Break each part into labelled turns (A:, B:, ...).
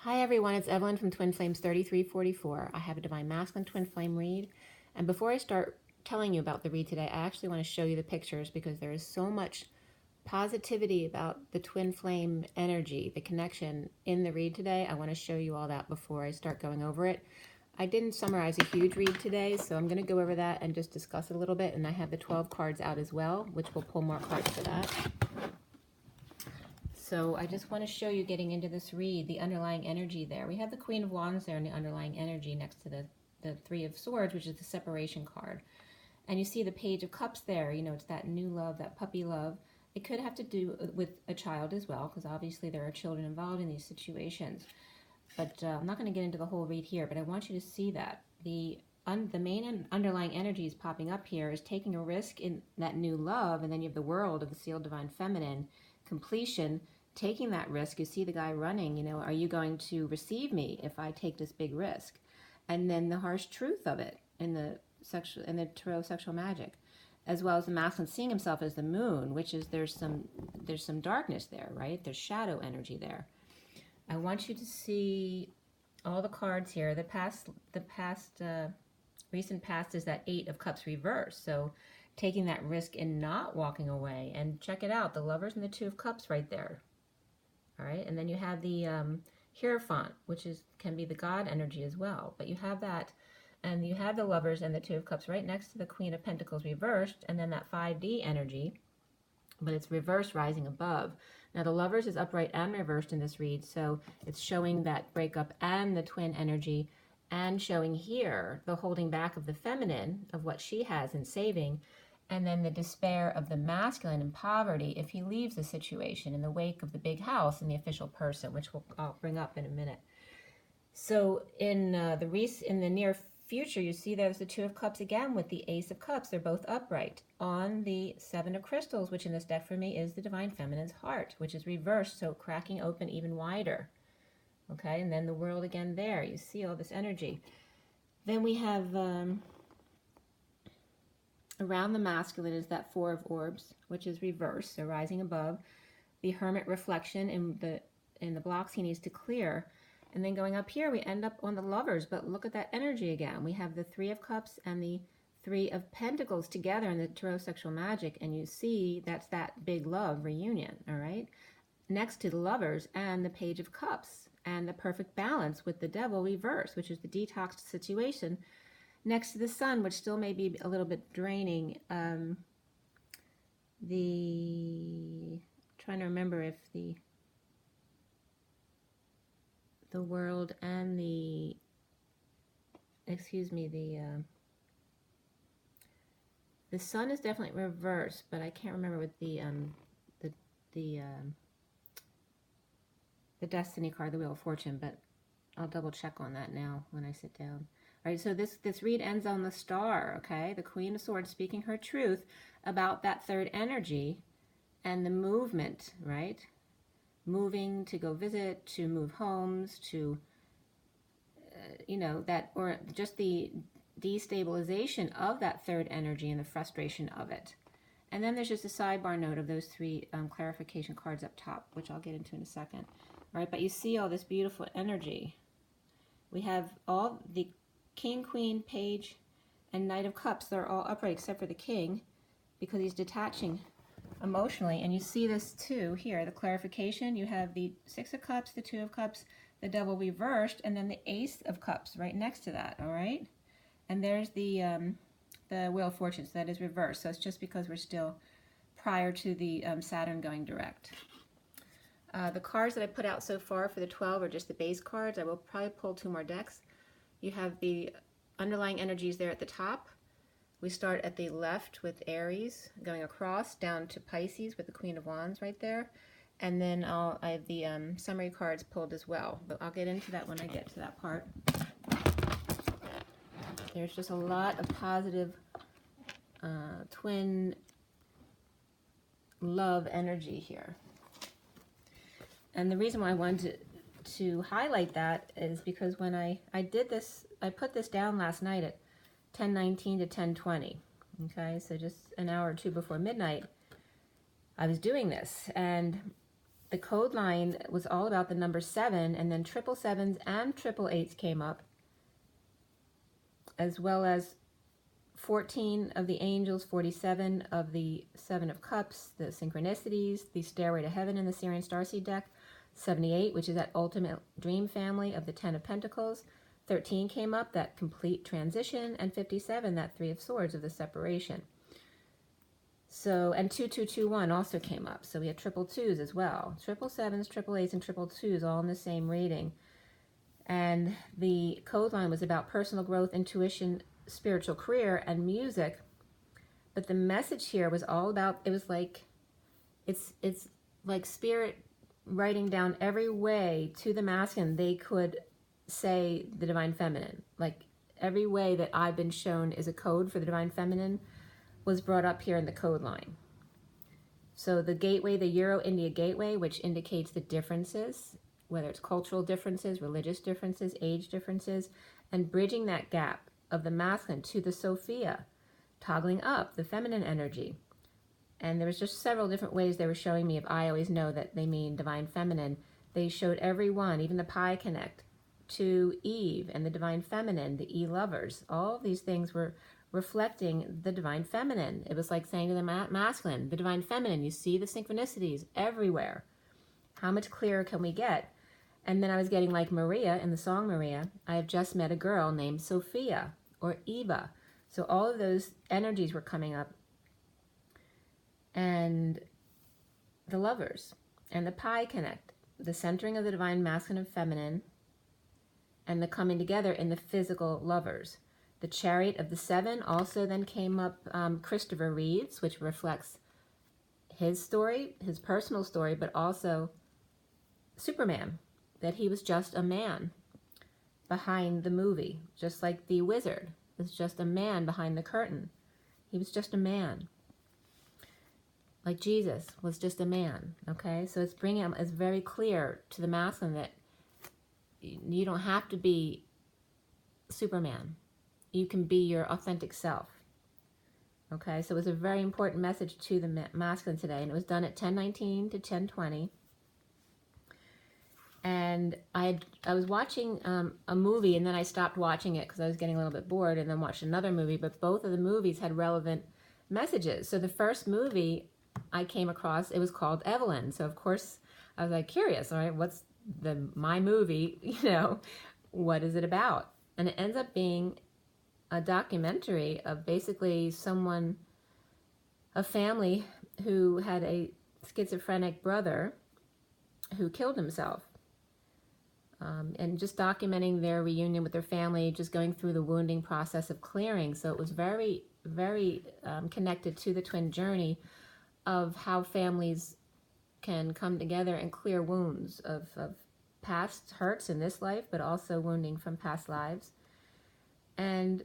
A: Hi everyone, it's Evelyn from Twin Flames 3344. I have a Divine Masculine Twin Flame read. And before I start telling you about the read today, I actually want to show you the pictures because there is so much positivity about the Twin Flame energy, the connection in the read today. I want to show you all that before I start going over it. I didn't summarize a huge read today, so I'm going to go over that and just discuss it a little bit. And I have the 12 cards out as well, which will pull more cards for that. So I just want to show you, getting into this read, the underlying energy there. We have the Queen of Wands there in the underlying energy next to the Three of Swords, which is the separation card. And you see the Page of Cups there. You know, it's that new love, that puppy love. It could have to do with a child as well, because obviously there are children involved in these situations. But I'm not going to get into the whole read here, but I want you to see that. The main underlying energy is popping up here is taking a risk in that new love, and then you have the World of the Sealed Divine Feminine, completion, taking that risk. You see the guy running, you know, are you going to receive me if I take this big risk? And then the harsh truth of it in the tarot sexual magic, as well as the masculine seeing himself as the moon, which is there's some darkness there, right? There's shadow energy there. I want you to see all the cards here. Recent past is that Eight of Cups reversed. So taking that risk and not walking away. And check it out, the Lovers and the Two of Cups right there. All right, and then you have the Hierophant, which can be the God energy as well. But you have that, and you have the Lovers and the Two of Cups right next to the Queen of Pentacles reversed, and then that 5D energy, but it's reversed rising above. Now the Lovers is upright and reversed in this read, so it's showing that breakup and the twin energy, and showing here the holding back of the feminine, of what she has in saving, and then the despair of the masculine in poverty if he leaves the situation in the wake of the big house and the official person, which I'll bring up in a minute. So in the near future, you see there's the Two of Cups again with the Ace of Cups. They're both upright on the Seven of Crystals, which in this deck for me is the Divine Feminine's heart, which is reversed, so cracking open even wider. Okay, and then the World again there. You see all this energy. Then we have around the masculine is that Four of Orbs, which is reversed, so rising above. The Hermit reflection in the blocks he needs to clear. And then going up here, we end up on the Lovers, but look at that energy again. We have the Three of Cups and the Three of Pentacles together in the tarot sexual magic, and you see that's that big love reunion, all right? Next to the Lovers and the Page of Cups, and the perfect balance with the Devil reversed, which is the detoxed situation, next to the Sun, which still may be a little bit draining. Trying to remember if the World and the Sun is definitely reversed, but I can't remember with the Destiny card, the Wheel of Fortune, but I'll double check on that now when I sit down. All right, so this read ends on the Star, okay? The Queen of Swords speaking her truth about that third energy and the movement, right? Moving to go visit, to move homes, to, you know, that, or just the destabilization of that third energy and the frustration of it. And then there's just a sidebar note of those three clarification cards up top, which I'll get into in a second. All right, but you see all this beautiful energy. We have all the King, Queen, Page, and Knight of Cups. They're all upright except for the King, because he's detaching emotionally. And you see this too here, the clarification. You have the Six of Cups, the Two of Cups, the Devil reversed, and then the Ace of Cups right next to that, all right? And there's the Wheel of Fortune, so that is reversed. So it's just because we're still prior to the Saturn going direct. The cards that I put out so far for the 12 are just the base cards. I will probably pull 2 more decks. You have the underlying energies there at the top. We start at the left with Aries, going across down to Pisces with the Queen of Wands right there. And then I have the summary cards pulled as well, but I'll get into that when I get to that part. There's just a lot of positive twin love energy here. And the reason why I wanted to highlight that is because when I did this, I put this down last night at 10:19 to 10:20. Okay, so just an hour or two before midnight, I was doing this, and the code line was all about the number 7, and then 777s and 888s came up, as well as 14 of the angels, 47 of the 7 of cups, the synchronicities, the stairway to heaven in the Syrian starseed deck, 78, which is that ultimate dream family of the 10 of pentacles, 13 came up, that complete transition, and 57, that 3 of swords of the separation. So, and 2221 also came up. So we had 222s as well. 777s, 888s, and 222s all in the same reading. And the code line was about personal growth, intuition, spiritual career, and music. But the message here was all about, it was like, it's like spirit writing down every way to the masculine they could say the divine feminine. Like every way that I've been shown is a code for the divine feminine was brought up here in the code line. So the gateway, the Euro-India gateway, which indicates the differences, whether it's cultural differences, religious differences, age differences, and bridging that gap of the masculine to the Sophia, toggling up the feminine energy. And there was just several different ways they were showing me. If I always know that they mean divine feminine, they showed every one, even the Pi Connect, to Eve and the divine feminine, the E-lovers. All of these things were reflecting the divine feminine. It was like saying to the masculine, the divine feminine, you see the synchronicities everywhere. How much clearer can we get? And then I was getting like Maria in the song Maria, I have just met a girl named Sophia or Eva. So all of those energies were coming up. And the lovers and the Pi Connect, the centering of the divine masculine and feminine, and the coming together in the physical lovers. The chariot of the 7 also then came up, Christopher Reeves, which reflects his story, his personal story, but also Superman, that he was just a man behind the movie, just like the wizard was just a man behind the curtain. He was just a man. Like Jesus was just a man, okay? So it's very clear to the masculine that you don't have to be Superman. You can be your authentic self. Okay, so it was a very important message to the masculine today, and it was done at 10:19 to 10:20. And I was watching a movie, and then I stopped watching it because I was getting a little bit bored, and then watched another movie, but both of the movies had relevant messages. So the first movie I came across, it was called Evelyn. So of course I was like curious, all right, what's my movie, what is it about? And it ends up being a documentary of basically a family who had a schizophrenic brother who killed himself. And just documenting their reunion with their family, just going through the wounding process of clearing. So it was very, very connected to the twin journey of how families can come together and clear wounds of past hurts in this life, but also wounding from past lives. And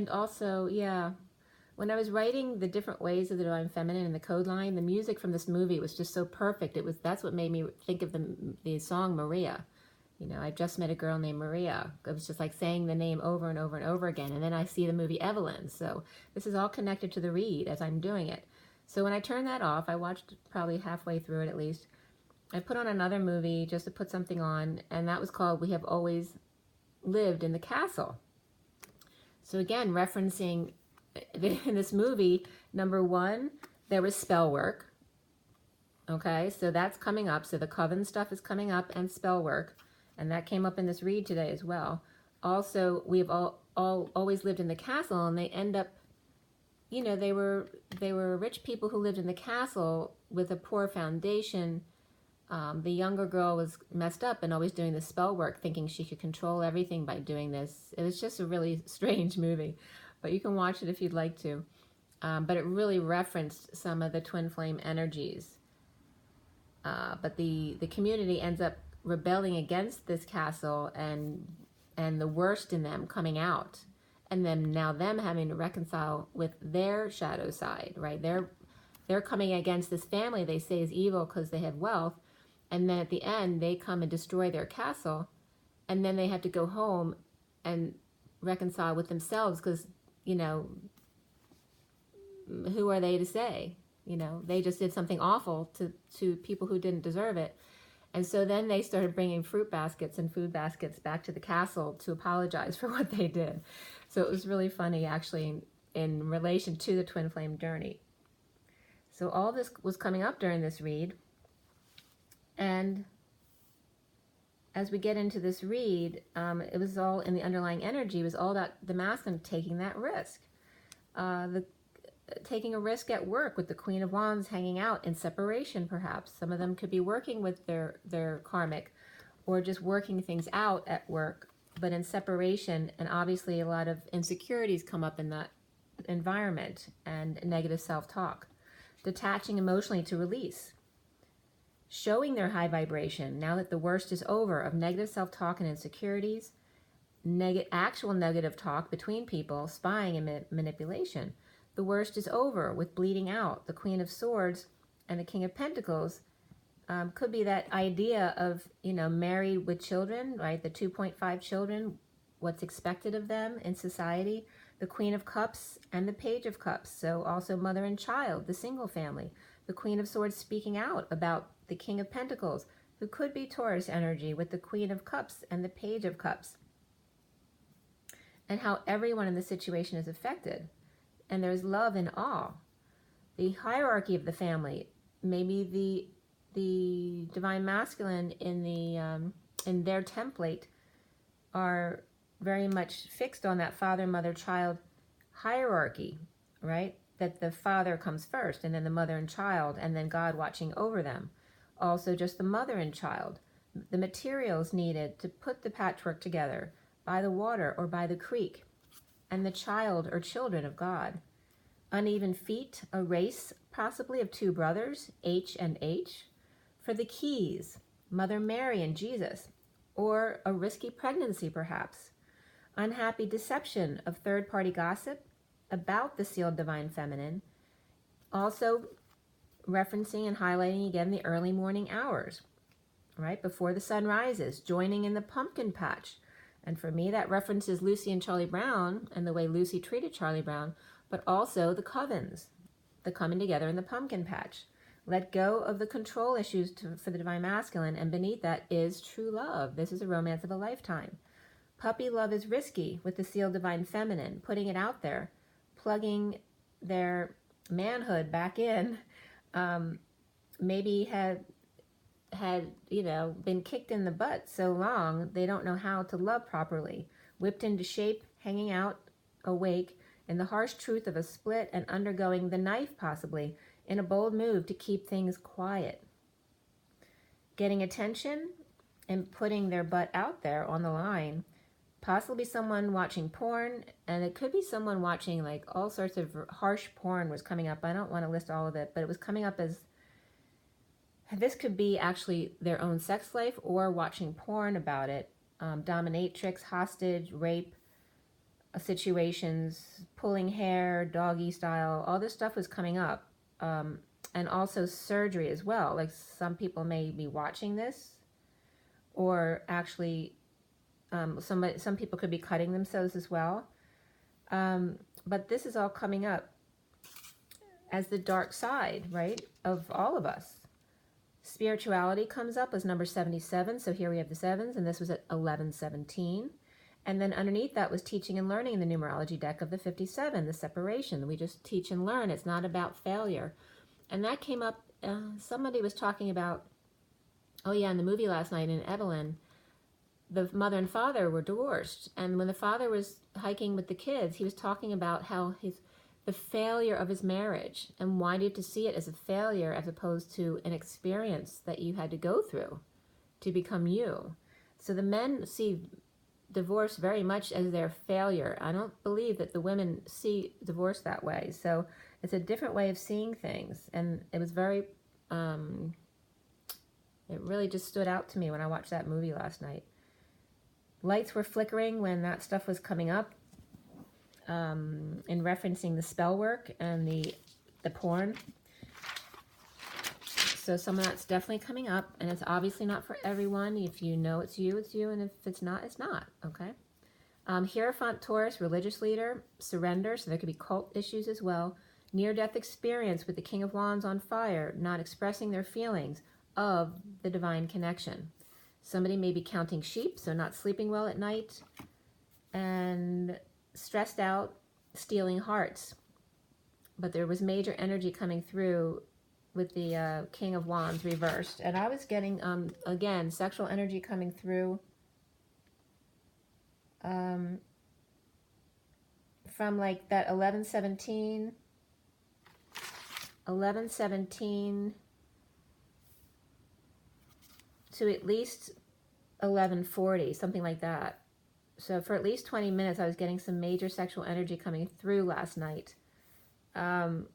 A: also, yeah, when I was writing the different ways of the divine feminine in the code line, the music from this movie was just so perfect. That's what made me think of the song Maria. I just met a girl named Maria. It was just like saying the name over and over and over again. And then I see the movie Evelyn. So this is all connected to the read as I'm doing it. So when I turned that off, I watched probably halfway through it at least. I put on another movie just to put something on, and that was called We Have Always Lived in the Castle. So again, referencing in this movie, number 1, there was spell work. Okay, so that's coming up. So the coven stuff is coming up, and spell work. And that came up in this read today as well. Also, we have always lived in the castle, and they end up, they were rich people who lived in the castle with a poor foundation. The younger girl was messed up and always doing the spell work, thinking she could control everything by doing this. It was just a really strange movie, but you can watch it if you'd like to. But it really referenced some of the twin flame energies. But the community ends up rebelling against this castle, and the worst in them coming out, and then now them having to reconcile with their shadow side, right? They're coming against this family they say is evil because they have wealth, and then at the end they come and destroy their castle, and then they have to go home and reconcile with themselves because you know, who are they to say? You know, they just did something awful to people who didn't deserve it. And so then they started bringing fruit baskets and food baskets back to the castle to apologize for what they did. So it was really funny, actually, in relation to the twin flame journey. So all this was coming up during this read. And as we get into this read, it was all in the underlying energy. It was all about the masculine taking that risk. Taking a risk at work with the Queen of Wands hanging out in separation, perhaps. Some of them could be working with their karmic or just working things out at work, but in separation. And obviously a lot of insecurities come up in that environment and negative self-talk. Detaching emotionally to release. Showing their high vibration now that the worst is over of negative self-talk and insecurities, actual negative talk between people, spying and manipulation. The worst is over with bleeding out. The Queen of Swords and the King of Pentacles could be that idea of, you know, married with children, right? The 2.5 children, what's expected of them in society. The Queen of Cups and the Page of Cups. So also mother and child, the single family. The Queen of Swords speaking out about the King of Pentacles, who could be Taurus energy with the Queen of Cups and the Page of Cups. And how everyone in the situation is affected. And there's love and awe. The hierarchy of the family, maybe the divine masculine in their template are very much fixed on that father, mother, child hierarchy, right? That the father comes first, and then the mother and child, and then God watching over them. Also just the mother and child. The materials needed to put the patchwork together by the water or by the creek. And the child or children of God. Uneven feet, a race possibly of two brothers, H and H. For the keys, Mother Mary and Jesus, or a risky pregnancy perhaps. Unhappy deception of third-party gossip about the sealed divine feminine. Also referencing and highlighting again the early morning hours, right? Before the sun rises, joining in the pumpkin patch. And for me, that references Lucy and Charlie Brown and the way Lucy treated Charlie Brown, but also the covens, the coming together in the pumpkin patch. Let go of the control issues for the divine masculine, and beneath that is true love. This is a romance of a lifetime. Puppy love is risky with the sealed divine feminine, putting it out there, plugging their manhood back in. Maybe had you know, been kicked in the butt so long they don't know how to love properly, whipped into shape, hanging out awake in the harsh truth of a split and undergoing the knife possibly in a bold move to keep things quiet, getting attention and putting their butt out there on the line. Possibly someone watching porn, and it could be someone watching like all sorts of harsh porn was coming up. I don't want to list all of it, but it was coming up as this could be actually their own sex life or watching porn about it. Dominatrix, hostage, rape situations, pulling hair, doggy style, all this stuff was coming up. And also surgery as well. Like some people may be watching this, or actually some people could be cutting themselves as well. But this is all coming up as the dark side, right, of all of us. Spirituality comes up as number 77, so here we have the sevens, and this was at 1117. And then underneath that was teaching and learning in the numerology deck of the 57, the separation. We just teach and learn. It's not about failure. And that came up, somebody was talking about, oh yeah, in the movie last night in Evelyn, the mother and father were divorced. And when the father was hiking with the kids, he was talking about how the failure of his marriage, and wanted to see it as a failure as opposed to an experience that you had to go through to become you. So the men see divorce very much as their failure. I don't believe that the women see divorce that way. So it's a different way of seeing things. And it was very, it really just stood out to me when I watched that movie last night. Lights were flickering when that stuff was coming up. In referencing the spell work and the porn. So some of that's definitely coming up, and it's obviously not for everyone. If you know it's you, and if it's not, it's not, okay? Hierophant Taurus, religious leader, surrender, so there could be cult issues as well. Near-death experience with the King of Wands on fire, not expressing their feelings of the divine connection. Somebody may be counting sheep, so not sleeping well at night, and stressed out, stealing hearts. But there was major energy coming through with the King of Wands reversed. And I was getting, again, sexual energy coming through from like that 1117 to at least 1140, something like that. So for at least 20 minutes, I was getting some major sexual energy coming through last night. From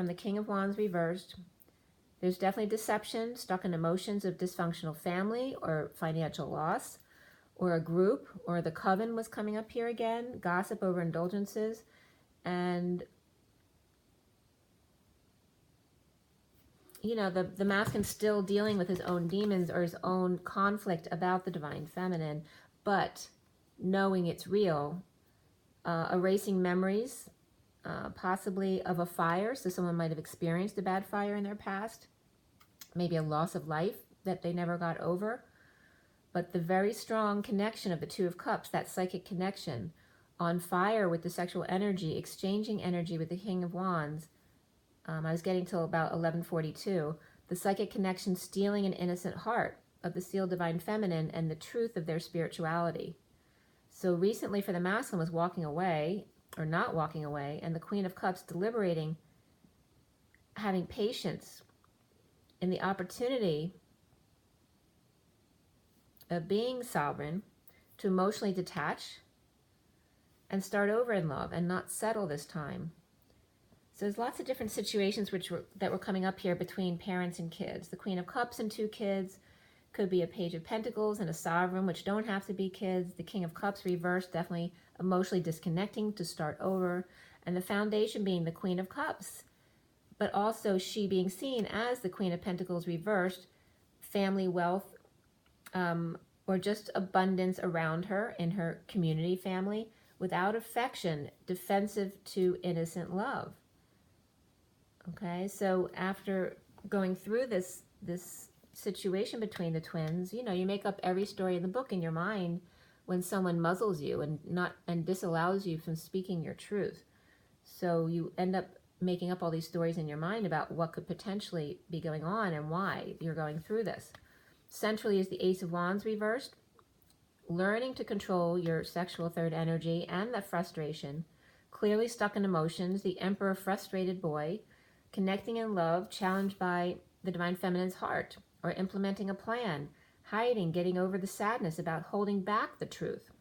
A: the King of Wands reversed. There's definitely deception, stuck in emotions of dysfunctional family or financial loss, or a group, or the coven was coming up here again, gossip over indulgences, and you know, the masculine's still dealing with his own demons or his own conflict about the divine feminine, but knowing it's real, erasing memories, possibly of a fire, so someone might have experienced a bad fire in their past, maybe a loss of life that they never got over. But the very strong connection of the Two of Cups, that psychic connection, on fire with the sexual energy, exchanging energy with the King of Wands. I was getting till about 1142. The psychic connection stealing an innocent heart of the sealed divine feminine and the truth of their spirituality. So recently for the masculine was walking away, or not walking away, and the Queen of Cups deliberating, having patience in the opportunity of being sovereign, to emotionally detach and start over in love and not settle this time. So there's lots of different situations that were coming up here between parents and kids. The Queen of Cups and two kids, could be a Page of Pentacles and a Sovereign, which don't have to be kids. The King of Cups reversed, definitely emotionally disconnecting to start over. And the foundation being the Queen of Cups, but also she being seen as the Queen of Pentacles reversed, family, wealth, or just abundance around her in her community family, without affection, defensive to innocent love. Okay, so after going through this situation between the twins, you know, you make up every story in the book in your mind when someone muzzles you and disallows you from speaking your truth. So you end up making up all these stories in your mind about what could potentially be going on and why you're going through this. Centrally is the Ace of Wands reversed, learning to control your sexual third energy and the frustration, clearly stuck in emotions, the Emperor frustrated boy, connecting in love, challenged by the divine feminine's heart, or implementing a plan, hiding, getting over the sadness about holding back the truth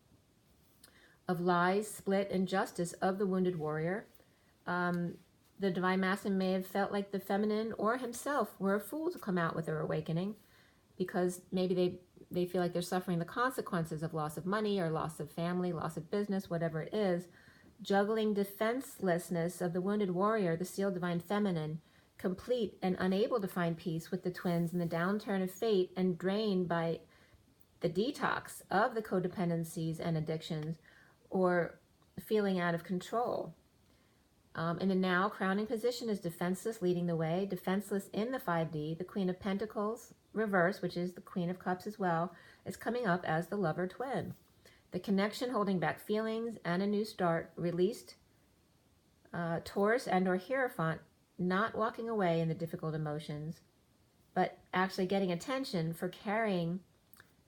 A: of lies, split, and justice of the wounded warrior. The divine masculine may have felt like the feminine or himself were a fool to come out with their awakening, because maybe they feel like they're suffering the consequences of loss of money or loss of family, loss of business, whatever it is. Juggling defenselessness of the wounded warrior, the sealed divine feminine, complete and unable to find peace with the twins in the downturn of fate and drained by the detox of the codependencies and addictions, or feeling out of control. In the now, crowning position is defenseless, leading the way. Defenseless in the 5D, the Queen of Pentacles reverse, which is the Queen of Cups as well, is coming up as the lover twin. The connection holding back feelings and a new start, released Taurus and or Hierophant, not walking away in the difficult emotions, but actually getting attention for carrying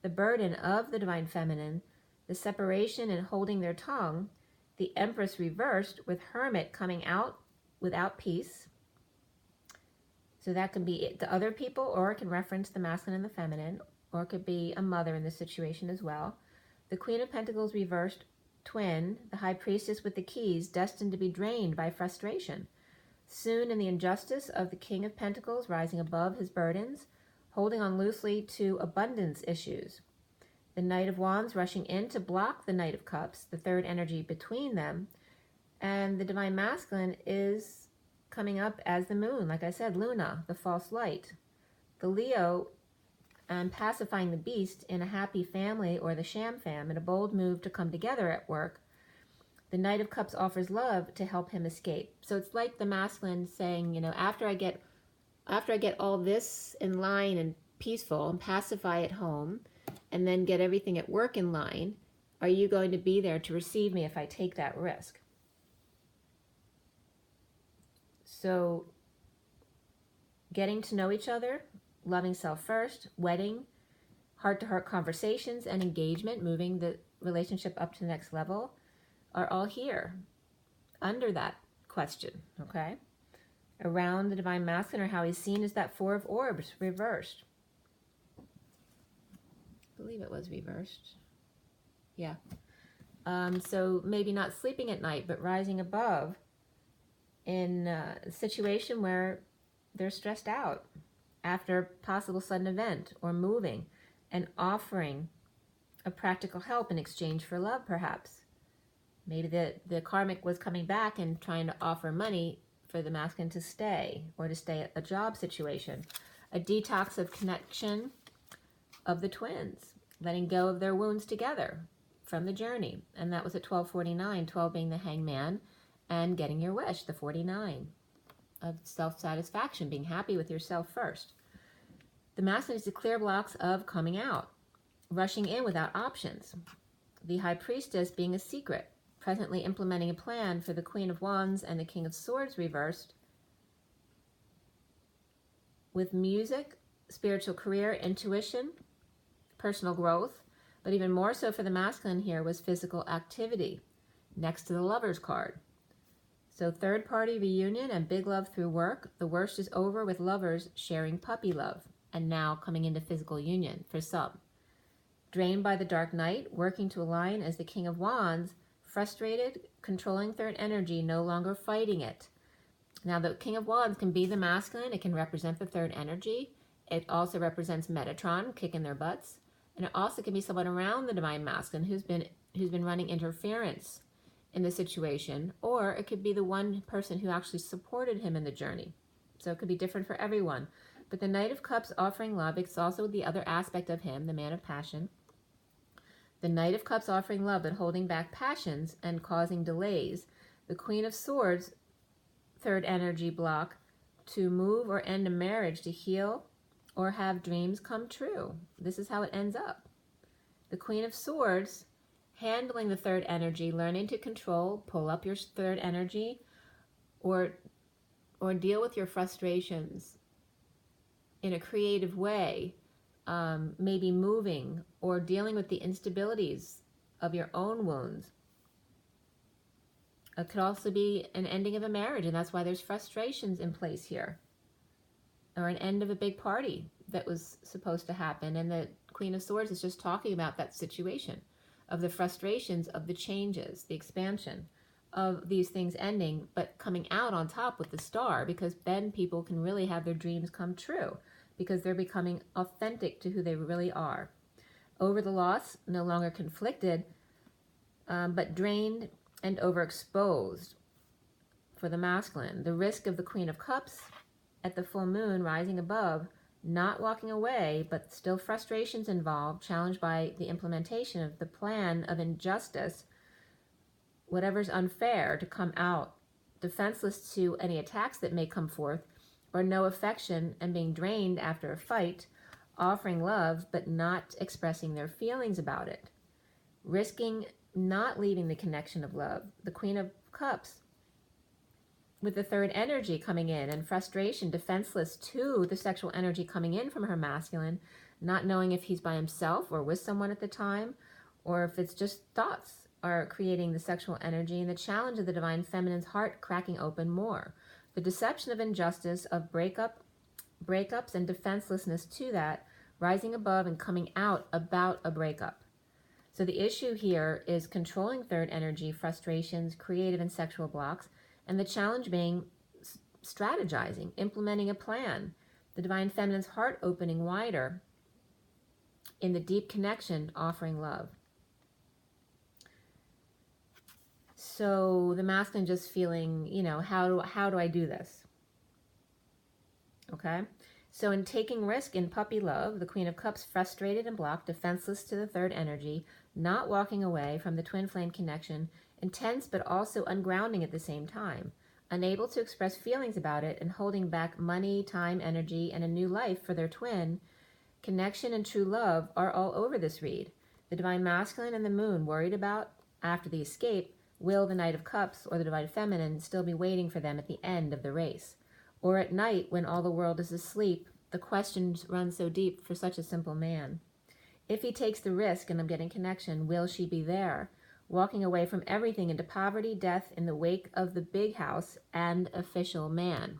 A: the burden of the divine feminine, the separation and holding their tongue, the Empress reversed with Hermit coming out without peace. So that can be the other people, or it can reference the masculine and the feminine, or it could be a mother in this situation as well. The Queen of Pentacles reversed twin, the High Priestess with the keys, destined to be drained by frustration. Soon in the injustice of the King of Pentacles rising above his burdens, holding on loosely to abundance issues. The Knight of Wands rushing in to block the Knight of Cups, the third energy between them. And the divine masculine is coming up as the moon, like I said, Luna, the false light. The Leo and pacifying the beast in a happy family or the sham fam in a bold move to come together at work, the Knight of Cups offers love to help him escape. So it's like the masculine saying, after I get all this in line and peaceful and pacify at home, and then get everything at work in line, are you going to be there to receive me if I take that risk? So getting to know each other, loving self first, wedding, heart-to-heart conversations and engagement, moving the relationship up to the next level, are all here under that question, okay? Around the Divine Masculine, or how he's seen as that Four of Orbs reversed. I believe it was reversed. Yeah. So maybe not sleeping at night, but rising above in a situation where they're stressed out after a possible sudden event, or moving and offering a practical help in exchange for love, perhaps. Maybe the karmic was coming back and trying to offer money for the masculine to stay, or to stay at a job situation. A detox of connection of the twins, letting go of their wounds together from the journey. And that was at 1249, 12 being the hangman, and getting your wish, the 49 of self-satisfaction, being happy with yourself first. The masculine is the clear blocks of coming out, rushing in without options. The High Priestess being a secret, presently implementing a plan for the Queen of Wands and the King of Swords reversed, with music, spiritual career, intuition, personal growth, but even more so for the masculine here was physical activity, next to the Lover's card. So third party reunion and big love through work. The worst is over with lovers sharing puppy love, and now coming into physical union for some. Drained by the dark night, working to align as the King of Wands, frustrated, controlling third energy, no longer fighting it. Now the King of Wands can be the masculine, it can represent the third energy. It also represents Metatron, kicking their butts. And it also can be someone around the Divine Masculine who's been running interference in the situation, or it could be the one person who actually supported him in the journey. So it could be different for everyone. But the Knight of Cups offering love, it's also the other aspect of him, the man of passion. The Knight of Cups offering love but holding back passions and causing delays. The Queen of Swords, third energy block, to move or end a marriage, to heal or have dreams come true. This is how it ends up. The Queen of Swords, handling the third energy, learning to control, pull up your third energy, or deal with your frustrations in a creative way, maybe moving or dealing with the instabilities of your own wounds. It could also be an ending of a marriage, and that's why there's frustrations in place here. Or an end of a big party that was supposed to happen, and the Queen of Swords is just talking about that situation, of the frustrations, of the changes, the expansion of these things ending, but coming out on top with the Star, because then people can really have their dreams come true, because they're becoming authentic to who they really are. Over the loss, no longer conflicted, but drained and overexposed for the masculine. The risk of the Queen of Cups at the full moon rising above, not walking away, but still frustrations involved, challenged by the implementation of the plan of injustice, whatever's unfair to come out, defenseless to any attacks that may come forth, or no affection and being drained after a fight, offering love but not expressing their feelings about it, risking not leaving the connection of love. The Queen of Cups with the third energy coming in, and frustration, defenseless to the sexual energy coming in from her masculine, not knowing if he's by himself or with someone at the time, or if it's just thoughts are creating the sexual energy, and the challenge of the Divine Feminine's heart cracking open more. The deception of injustice, of breakups and defenselessness to that, rising above and coming out about a breakup. So the issue here is controlling third energy, frustrations, creative and sexual blocks, and the challenge being strategizing, implementing a plan. The Divine Feminine's heart opening wider in the deep connection, offering love. So the masculine just feeling, how do I do this? Okay? So in taking risk in puppy love, the Queen of Cups, frustrated and blocked, defenseless to the third energy, not walking away from the twin flame connection, intense but also ungrounding at the same time, unable to express feelings about it and holding back money, time, energy, and a new life for their twin. Connection and true love are all over this read. The Divine Masculine and the Moon, worried about, after the escape, will the Knight of Cups or the Divine Feminine still be waiting for them at the end of the race? Or at night, when all the world is asleep, the questions run so deep for such a simple man. If he takes the risk, and I'm getting connection, will she be there? Walking away from everything into poverty, death, in the wake of the big house and official man.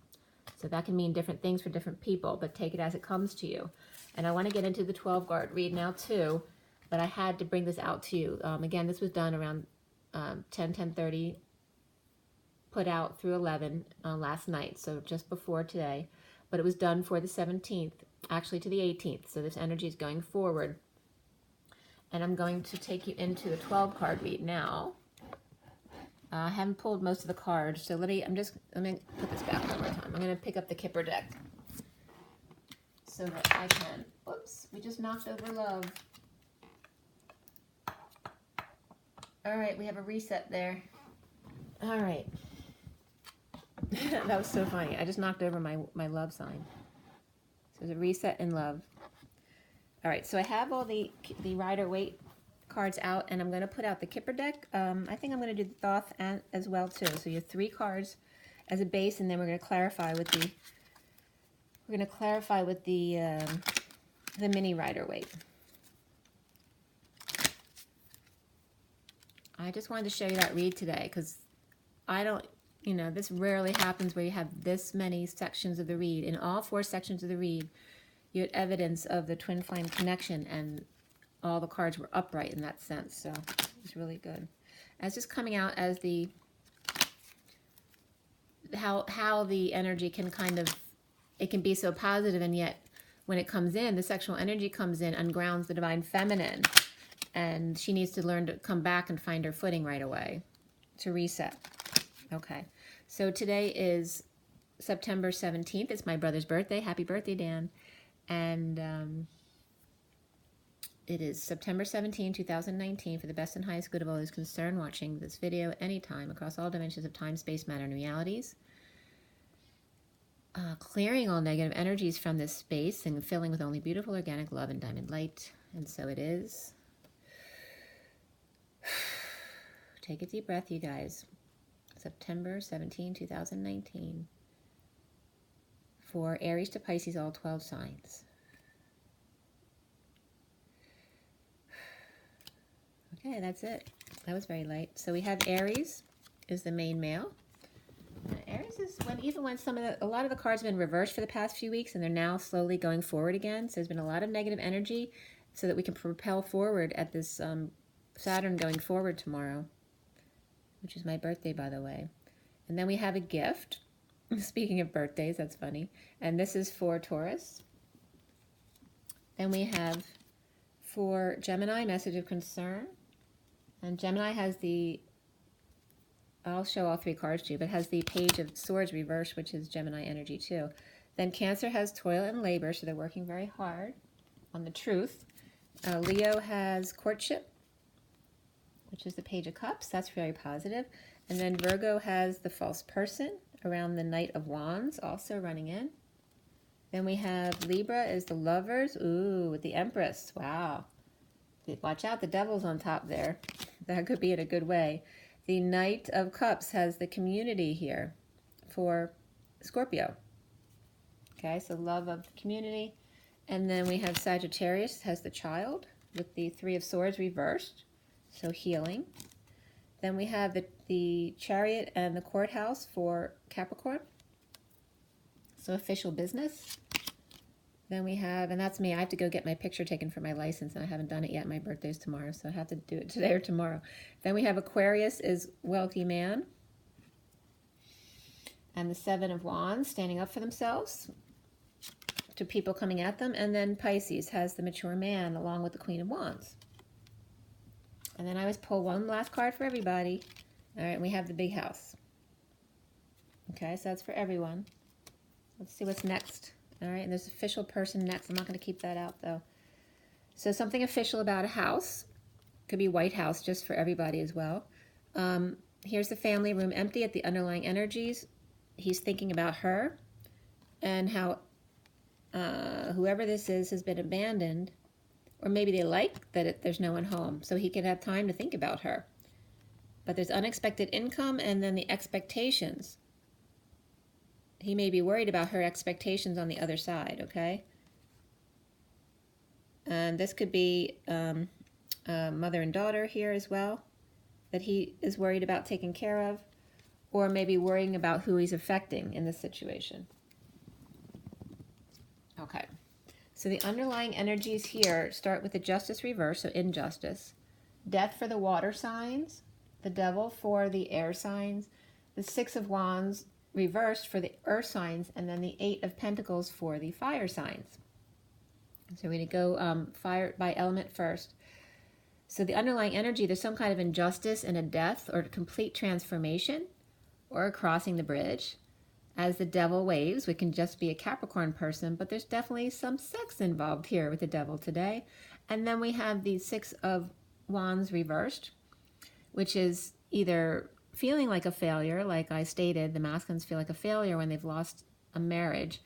A: So that can mean different things for different people, but take it as it comes to you. And I want to get into the 12 card read now too, but I had to bring this out to you. Again, this was done around 10:30, put out through 11 last night, so just before today. But it was done for the 17th, actually to the 18th. So this energy is going forward. And I'm going to take you into the 12 card read now. I haven't pulled most of the cards, so let me put this back one more time. I'm going to pick up the Kipper deck so that I can, whoops, we just knocked over love. All right, we have a reset there. All right. That was so funny. I just knocked over my love sign. So there's a reset in love. All right, so I have all the Rider-Waite cards out, and I'm going to put out the Kipper deck. I think I'm going to do the Thoth as well too. So you have 3 cards as a base, and then we're going to clarify with the mini Rider-Waite. I just wanted to show you that read today because I don't, this rarely happens where you have this many sections of the read. In all 4 sections of the read, you had evidence of the twin flame connection, and all the cards were upright in that sense. So it was really good. As just coming out as the how the energy can kind of, it can be so positive, and yet when it comes in, the sexual energy comes in, ungrounds the divine feminine, and she needs to learn to come back and find her footing right away to reset. Okay, so today is September 17th. It's my brother's birthday. Happy birthday, Dan. And it is September 17, 2019. For the best and highest good of all who's concerned watching this video anytime across all dimensions of time, space, matter, and realities. Clearing all negative energies from this space and filling with only beautiful organic love and diamond light. And so it is. Take a deep breath, you guys. September 17, 2019. For Aries to Pisces, all 12 signs. Okay, that's it. That was very light. So we have Aries is the main male. Aries is even when a lot of the cards have been reversed for the past few weeks, and they're now slowly going forward again. So there's been a lot of negative energy, so that we can propel forward at this Saturn going forward tomorrow, which is my birthday, by the way. And then we have a gift. Speaking of birthdays, that's funny. And this is for Taurus. Then we have for Gemini, message of concern. And Gemini has I'll show all 3 cards to you, but has the Page of Swords reversed, which is Gemini energy too. Then Cancer has toil and labor, so they're working very hard on the truth. Leo has courtship, which is the Page of Cups. That's very positive. And then Virgo has the false person around the Knight of Wands, also running in. Then we have Libra is the Lovers. Ooh, with the Empress. Wow. Watch out, the Devil's on top there. That could be in a good way. The Knight of Cups has the community here for Scorpio. Okay, so love of the community. And then we have Sagittarius has the Child with the 3 of Swords reversed, so healing. Then we have the Chariot and the Courthouse for Capricorn, so official business. Then we have, and that's me, I have to go get my picture taken for my license, and I haven't done it yet. My birthday's tomorrow, so I have to do it today or tomorrow. Then we have Aquarius is wealthy man, and the 7 of Wands standing up for themselves to people coming at them. And then Pisces has the mature man along with the Queen of Wands. And then I always pull one last card for everybody. All right, we have the big house. Okay, so that's for everyone. Let's see what's next All right, and there's official person next. I'm not going to keep that out, though. So something official about a house. Could be White House just for everybody as well. Here's the family room empty at the underlying energies. He's thinking about her and how whoever this is has been abandoned, or maybe they like that there's no one home, so he can have time to think about her. But there's unexpected income and then the expectations. He may be worried about her expectations on the other side, okay? And this could be mother and daughter here as well, that he is worried about taking care of, or maybe worrying about who he's affecting in this situation. Okay, so the underlying energies here start with the justice reverse, so injustice, death for the water signs, the devil for the air signs, the Six of Wands reversed for the earth signs, and then the Eight of Pentacles for the fire signs. So we're going to go fire by element first. So the underlying energy, there's some kind of injustice and a death or a complete transformation or a crossing the bridge. As the devil waves, we can just be a Capricorn person, but there's definitely some sex involved here with the devil today. And then we have the Six of Wands reversed, which is either feeling like a failure, like I stated, the masculines feel like a failure when they've lost a marriage,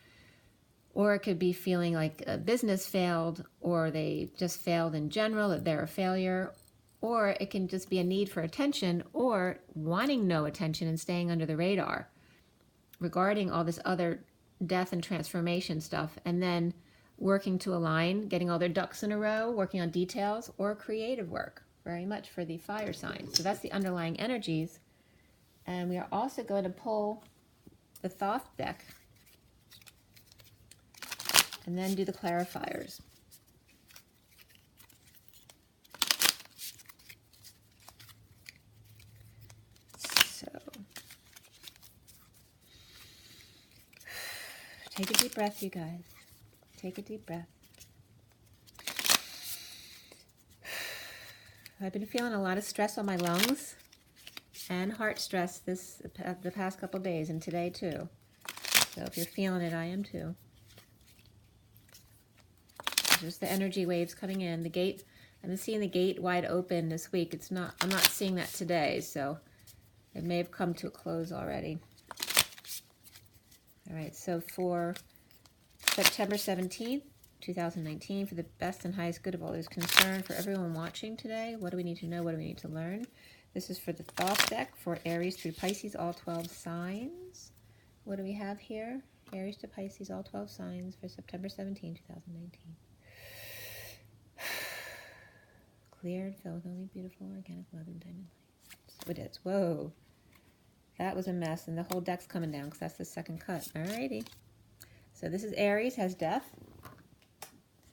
A: or it could be feeling like a business failed, or they just failed in general, that they're a failure, or it can just be a need for attention, or wanting no attention and staying under the radar regarding all this other death and transformation stuff, and then working to align, getting all their ducks in a row, working on details, or creative work, very much for the fire signs. So that's the underlying energies. And we are also going to pull the Thoth deck and then do the clarifiers. So, take a deep breath, you guys. Take a deep breath. I've been feeling a lot of stress on my lungs and heart stress the past couple days, and today too. So if you're feeling it, I am too. Just the energy waves coming in. The gate, I'm seeing the gate wide open this week. I'm not seeing that today, so it may have come to a close already. All right, so for September 17th, 2019, for the best and highest good of all those concerned, for everyone watching today, what do we need to know? What do we need to learn? This is for the Thoth deck for Aries through Pisces, all 12 signs. What do we have here? Aries to Pisces, all 12 signs for September 17, 2019. Clear and filled with only beautiful, organic love and diamond light. So it is. Whoa. That was a mess, and the whole deck's coming down because that's the second cut. Alrighty. So this is Aries, has death.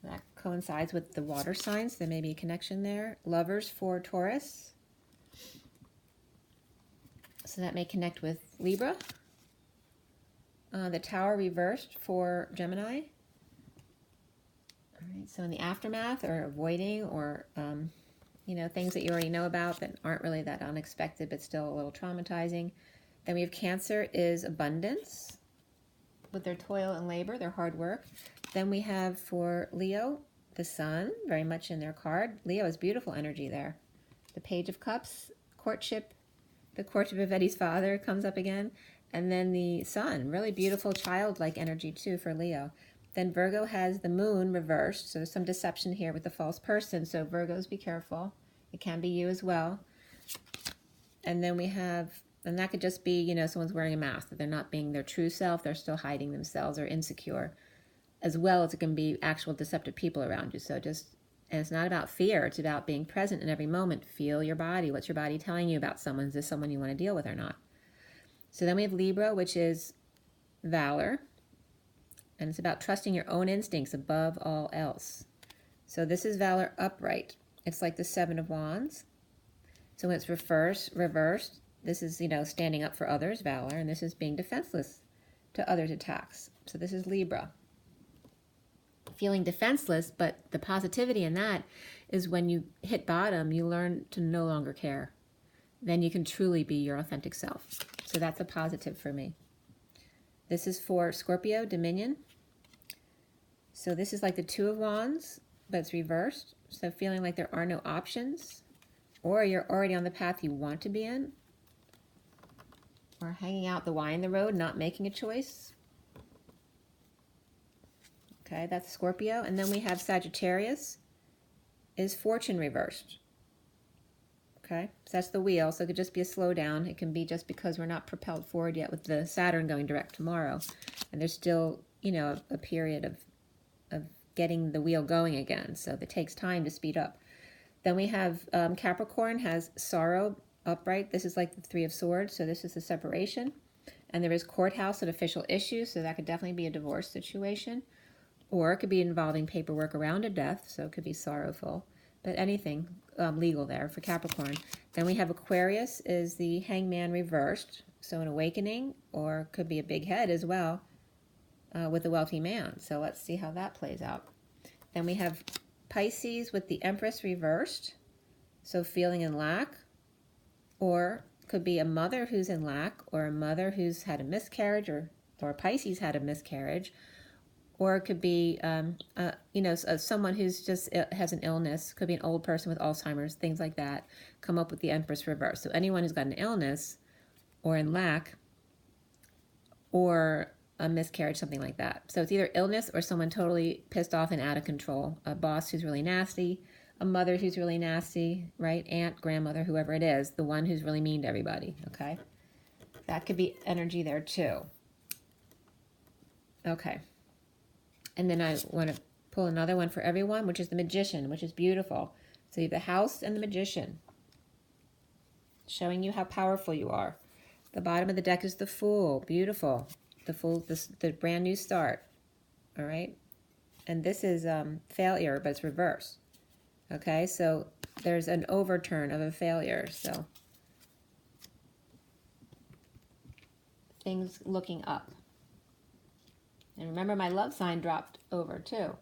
A: So that coincides with the water signs. There may be a connection there. Lovers for Taurus. So that may connect with Libra. The Tower reversed for Gemini. All right, so in the aftermath, or avoiding, or things that you already know about that aren't really that unexpected, but still a little traumatizing. Then we have Cancer is abundance, with their toil and labor, their hard work. Then we have for Leo, the Sun, very much in their card. Leo is beautiful energy there. The Page of Cups, courtship. The courtship of Eddie's father comes up again. And then the Sun, really beautiful childlike energy too for Leo. Then Virgo has the Moon reversed, so there's some deception here with the false person. So Virgos, be careful. It can be you as well. And then we have, and that could just be, someone's wearing a mask. They're not being their true self. They're still hiding themselves or insecure, as well as it can be actual deceptive people around you. So and it's not about fear. It's about being present in every moment. Feel your body. What's your body telling you about someone? Is this someone you want to deal with or not? So then we have Libra, which is valor. And it's about trusting your own instincts above all else. So this is valor upright. It's like the Seven of Wands. So when it's reversed, this is, standing up for others, valor, and this is being defenseless to others' attacks. So this is Libra. Feeling defenseless, but the positivity in that is when you hit bottom, you learn to no longer care. Then you can truly be your authentic self. So that's a positive for me. This is for Scorpio, Dominion. So this is like the Two of Wands, but it's reversed. So feeling like there are no options, or you're already on the path you want to be in, or hanging out the Y in the road, not making a choice. Okay, that's Scorpio. And then we have Sagittarius is fortune reversed. Okay, so that's the wheel. So it could just be a slowdown. It can be just because we're not propelled forward yet with the Saturn going direct tomorrow. And there's still, you know, a period of getting the wheel going again. So it takes time to speed up. Then we have Capricorn has sorrow upright. This is like the Three of Swords. So this is the separation. And there is courthouse and official issues. So that could definitely be a divorce situation. Or it could be involving paperwork around a death. So it could be sorrowful. But anything legal there for Capricorn. Then we have Aquarius is the Hangman reversed. So an awakening, or could be a big head as well. With a wealthy man. So let's see how that plays out. Then we have Pisces with the Empress reversed. So feeling in lack. Or could be a mother who's in lack, or a mother who's had a miscarriage, or Pisces had a miscarriage. Or it could be, you know, someone who's just has an illness. Could be an old person with Alzheimer's, things like that. Come up with the Empress reverse. So anyone who's got an illness, or in lack, or a miscarriage, something like that. So it's either illness or someone totally pissed off and out of control. A boss who's really nasty, a mother who's really nasty, right? Aunt, grandmother, whoever it is, the one who's really mean to everybody, okay? That could be energy there too. Okay. And then I want to pull another one for everyone, which is the Magician, which is beautiful. So you have the House and the Magician, showing you how powerful you are. The bottom of the deck is the Fool, beautiful. The Fool, the brand new start, all right? And this is failure, but it's reverse. Okay, so there's an overturn of a failure, so things looking up. And remember, my love sign dropped over too.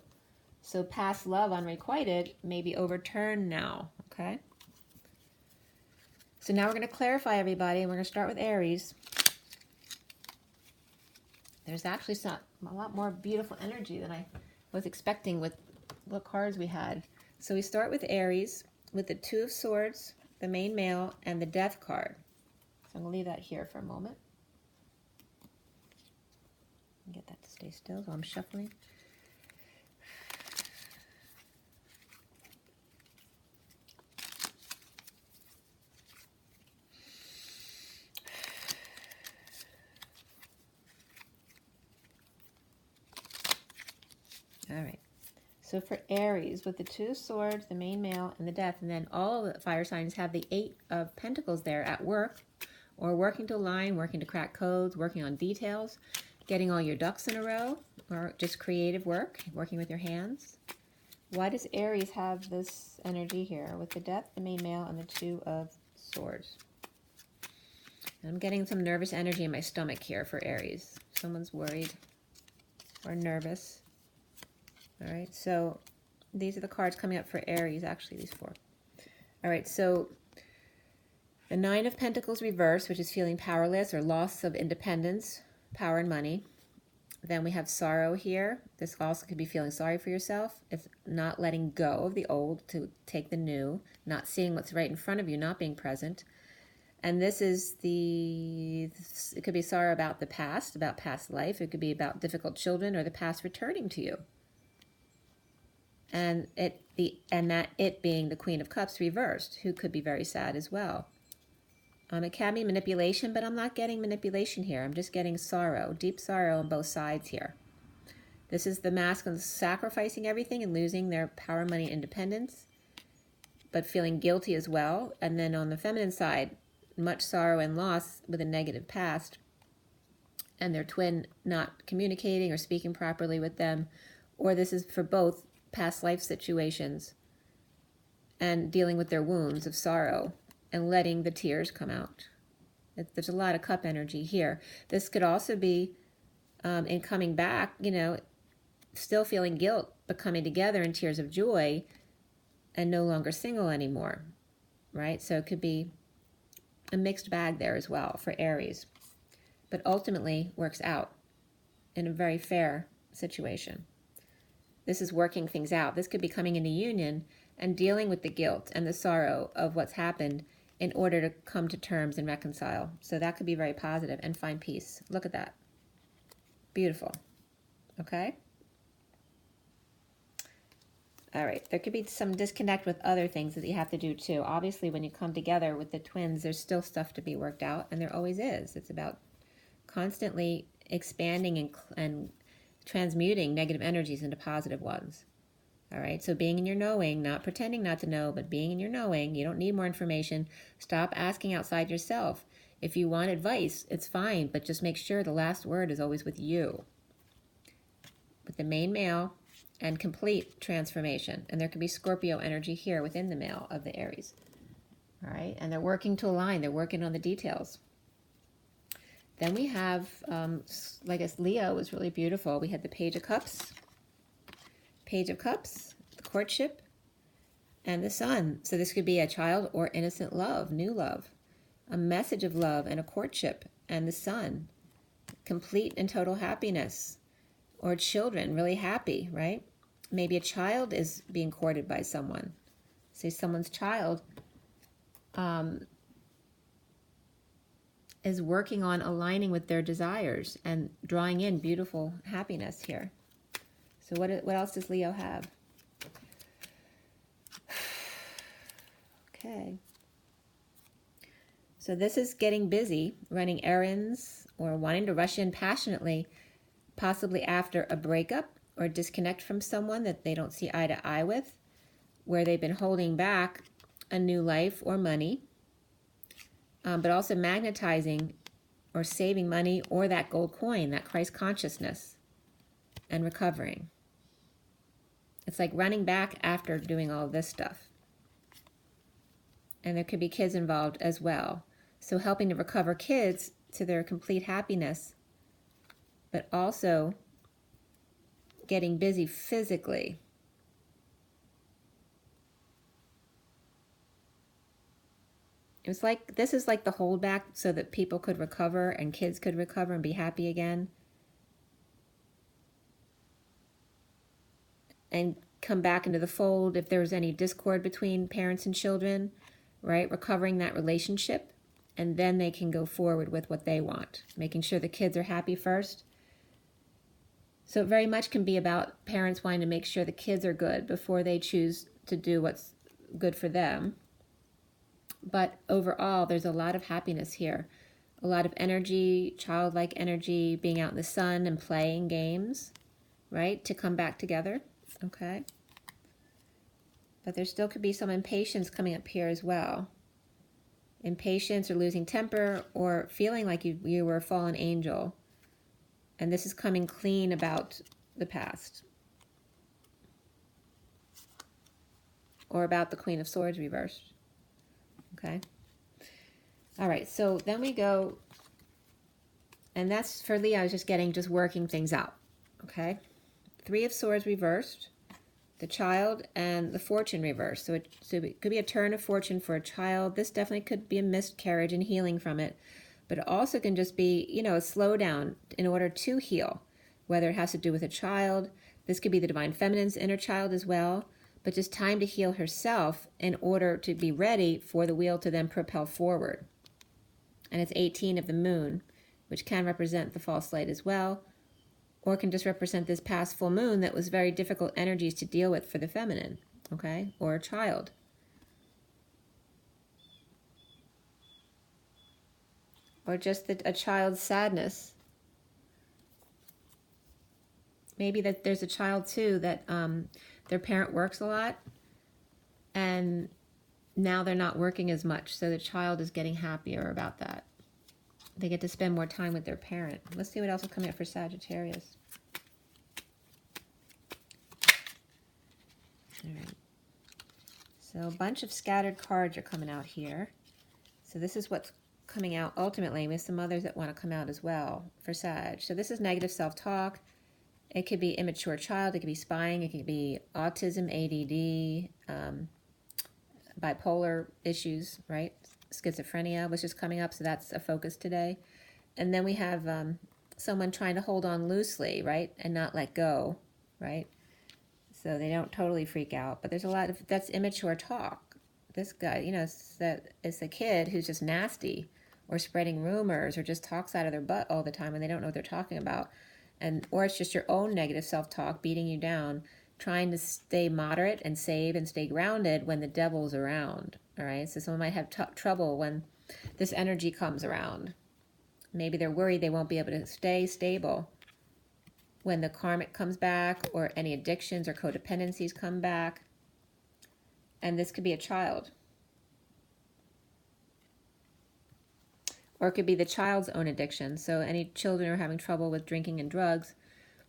A: So past love unrequited may be overturned now, okay? So now we're going to clarify, everybody, and we're going to start with Aries. There's actually a lot more beautiful energy than I was expecting with what cards we had. So we start with Aries with the Two of Swords, the main male, and the Death card. So I'm going to leave that here for a moment. Get that to stay still while I'm shuffling. All right. So for Aries, with the Two of Swords, the main male, and the Death, and then all the fire signs have the Eight of Pentacles there at work, or working to align, working to crack codes, working on details, getting all your ducks in a row, or just creative work, working with your hands. Why does Aries have this energy here with the Death, the main male, and the Two of Swords? I'm getting some nervous energy in my stomach here for Aries. Someone's worried or nervous. All right, so these are the cards coming up for Aries, actually, these four. All right, so the Nine of Pentacles reverse, which is feeling powerless or loss of independence, power and money. Then we have sorrow here. This also could be feeling sorry for yourself. It's not letting go of the old to take the new, not seeing what's right in front of you, not being present. And this is it could be sorrow about the past, about past life. It could be about difficult children or the past returning to you. And it being the Queen of Cups reversed, who could be very sad as well. It can be manipulation, but I'm not getting manipulation here. I'm just getting sorrow, deep sorrow on both sides here. This is the masculine sacrificing everything and losing their power, money, independence, but feeling guilty as well. And then on the feminine side, much sorrow and loss with a negative past, and their twin not communicating or speaking properly with them. Or this is for both past life situations and dealing with their wounds of sorrow and letting the tears come out. There's a lot of cup energy here. This could also be in coming back, you know, still feeling guilt, but coming together in tears of joy and no longer single anymore, right? So it could be a mixed bag there as well for Aries, but ultimately works out in a very fair situation. This is working things out. This could be coming into union and dealing with the guilt and the sorrow of what's happened in order to come to terms and reconcile. So that could be very positive and find peace. Look at that. Beautiful. Okay? All right. There could be some disconnect with other things that you have to do too. Obviously, when you come together with the twins, there's still stuff to be worked out, and there always is. It's about constantly expanding and transmuting negative energies into positive ones. All right, so being in your knowing, not pretending not to know, but being in your knowing. You don't need more information. Stop asking outside yourself. If you want advice, it's fine, but just make sure the last word is always with you. With the main male and complete transformation. And there could be Scorpio energy here within the male of the Aries. All right, and they're working to align. They're working on the details. Then we have, like Leo was really beautiful. We had the Page of Cups. Page of Cups, the courtship, and the Sun. So this could be a child or innocent love, new love, a message of love and a courtship, and the Sun, complete and total happiness, or children really happy, right? Maybe a child is being courted by someone. Say someone's child is working on aligning with their desires and drawing in beautiful happiness here. So what else does Leo have? Okay. So this is getting busy, running errands, or wanting to rush in passionately, possibly after a breakup or disconnect from someone that they don't see eye to eye with, where they've been holding back a new life or money, but also magnetizing or saving money or that gold coin, that Christ consciousness, and recovering. It's like running back after doing all this stuff. And there could be kids involved as well. So helping to recover kids to their complete happiness, but also getting busy physically. It's like, this is like the holdback so that people could recover and kids could recover and be happy again. And come back into the fold if there's any discord between parents and children, right? Recovering that relationship, and then they can go forward with what they want, making sure the kids are happy first. So it very much can be about parents wanting to make sure the kids are good before they choose to do what's good for them. But overall, there's a lot of happiness here, a lot of energy, childlike energy, being out in the sun and playing games, right? To come back together. Okay. But there still could be some impatience coming up here as well. Impatience or losing temper or feeling like you were a fallen angel. And this is coming clean about the past. Or about the Queen of Swords reversed. Okay. All right. So then we go, and that's for Leo, just working things out. Okay. Three of Swords reversed, the Child, and the Fortune reversed. So it could be a turn of fortune for a child. This definitely could be a miscarriage and healing from it. But it also can just be, a slowdown in order to heal, whether it has to do with a child. This could be the Divine Feminine's inner child as well, but just time to heal herself in order to be ready for the wheel to then propel forward. And it's 18 of the Moon, which can represent the false light as well, or can just represent this past full moon that was very difficult energies to deal with for the feminine, okay, or a child. Or just a child's sadness. Maybe that there's a child too that their parent works a lot and now they're not working as much, so the child is getting happier about that. They get to spend more time with their parent. Let's see what else is coming up for Sagittarius. All right. So a bunch of scattered cards are coming out here. So this is what's coming out ultimately, with some others that want to come out as well for Sag. So this is negative self-talk. It could be immature child. It could be spying. It could be autism, ADD, bipolar issues, right? Schizophrenia was just coming up, so that's a focus today. And then we have someone trying to hold on loosely, right, and not let go, right? so they don't totally freak out. But there's a lot of, that's immature talk. This guy, you know, it's a kid who's just nasty or spreading rumors or just talks out of their butt all the time and they don't know what they're talking about. And or it's just your own negative self-talk beating you down, trying to stay moderate and save and stay grounded when the devil's around. All right, so someone might have trouble when this energy comes around. Maybe they're worried they won't be able to stay stable when the karmic comes back, or any addictions or codependencies come back. And this could be a child. Or it could be the child's own addiction. So any children who are having trouble with drinking and drugs,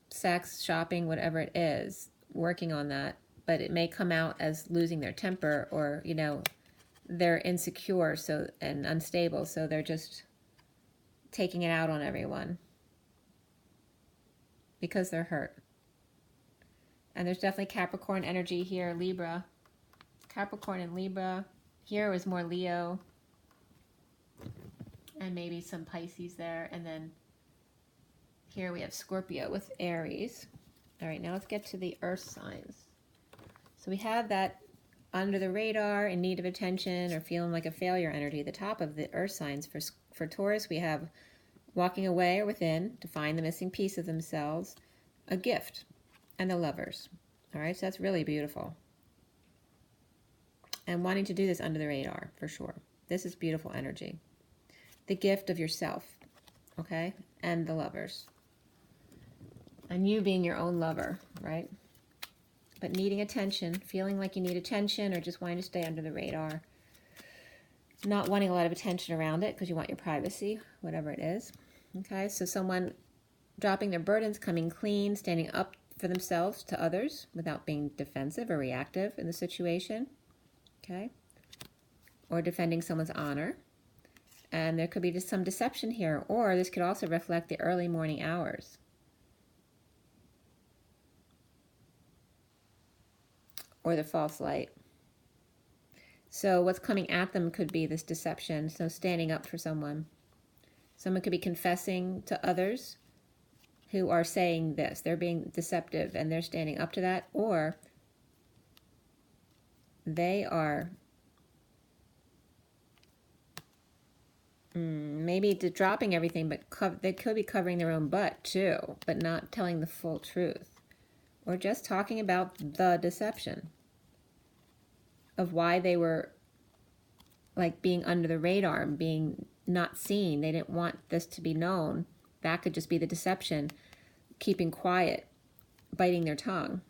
A: sex, shopping, whatever it is, working on that. But it may come out as losing their temper, or, you know, they're insecure and unstable, so they're just taking it out on everyone because they're hurt. And there's definitely Capricorn energy here, Libra. Capricorn and Libra. Here was more Leo. And maybe some Pisces there. And then here we have Scorpio with Aries. All right, now let's get to the earth signs. So we have that under the radar, in need of attention, or feeling like a failure energy at the top of the earth signs. For Taurus, we have walking away or within to find the missing piece of themselves, a gift, and the Lovers. All right, so that's really beautiful. And wanting to do this under the radar, for sure. This is beautiful energy. The gift of yourself, okay, and the Lovers. And you being your own lover, right? But needing attention, feeling like you need attention, or just wanting to stay under the radar. Not wanting a lot of attention around it because you want your privacy, whatever it is. Okay, so someone dropping their burdens, coming clean, standing up for themselves to others without being defensive or reactive in the situation. Okay, or defending someone's honor. And there could be just some deception here, or this could also reflect the early morning hours. Or the false light. So what's coming at them could be this deception, so standing up for someone. Someone could be confessing to others who are saying this. They're being deceptive and they're standing up to that, or they are maybe dropping everything, but they could be covering their own butt too, but not telling the full truth. Or just talking about the deception of why they were like being under the radar and being not seen. They didn't want this to be known. That could just be the deception, keeping quiet, biting their tongue.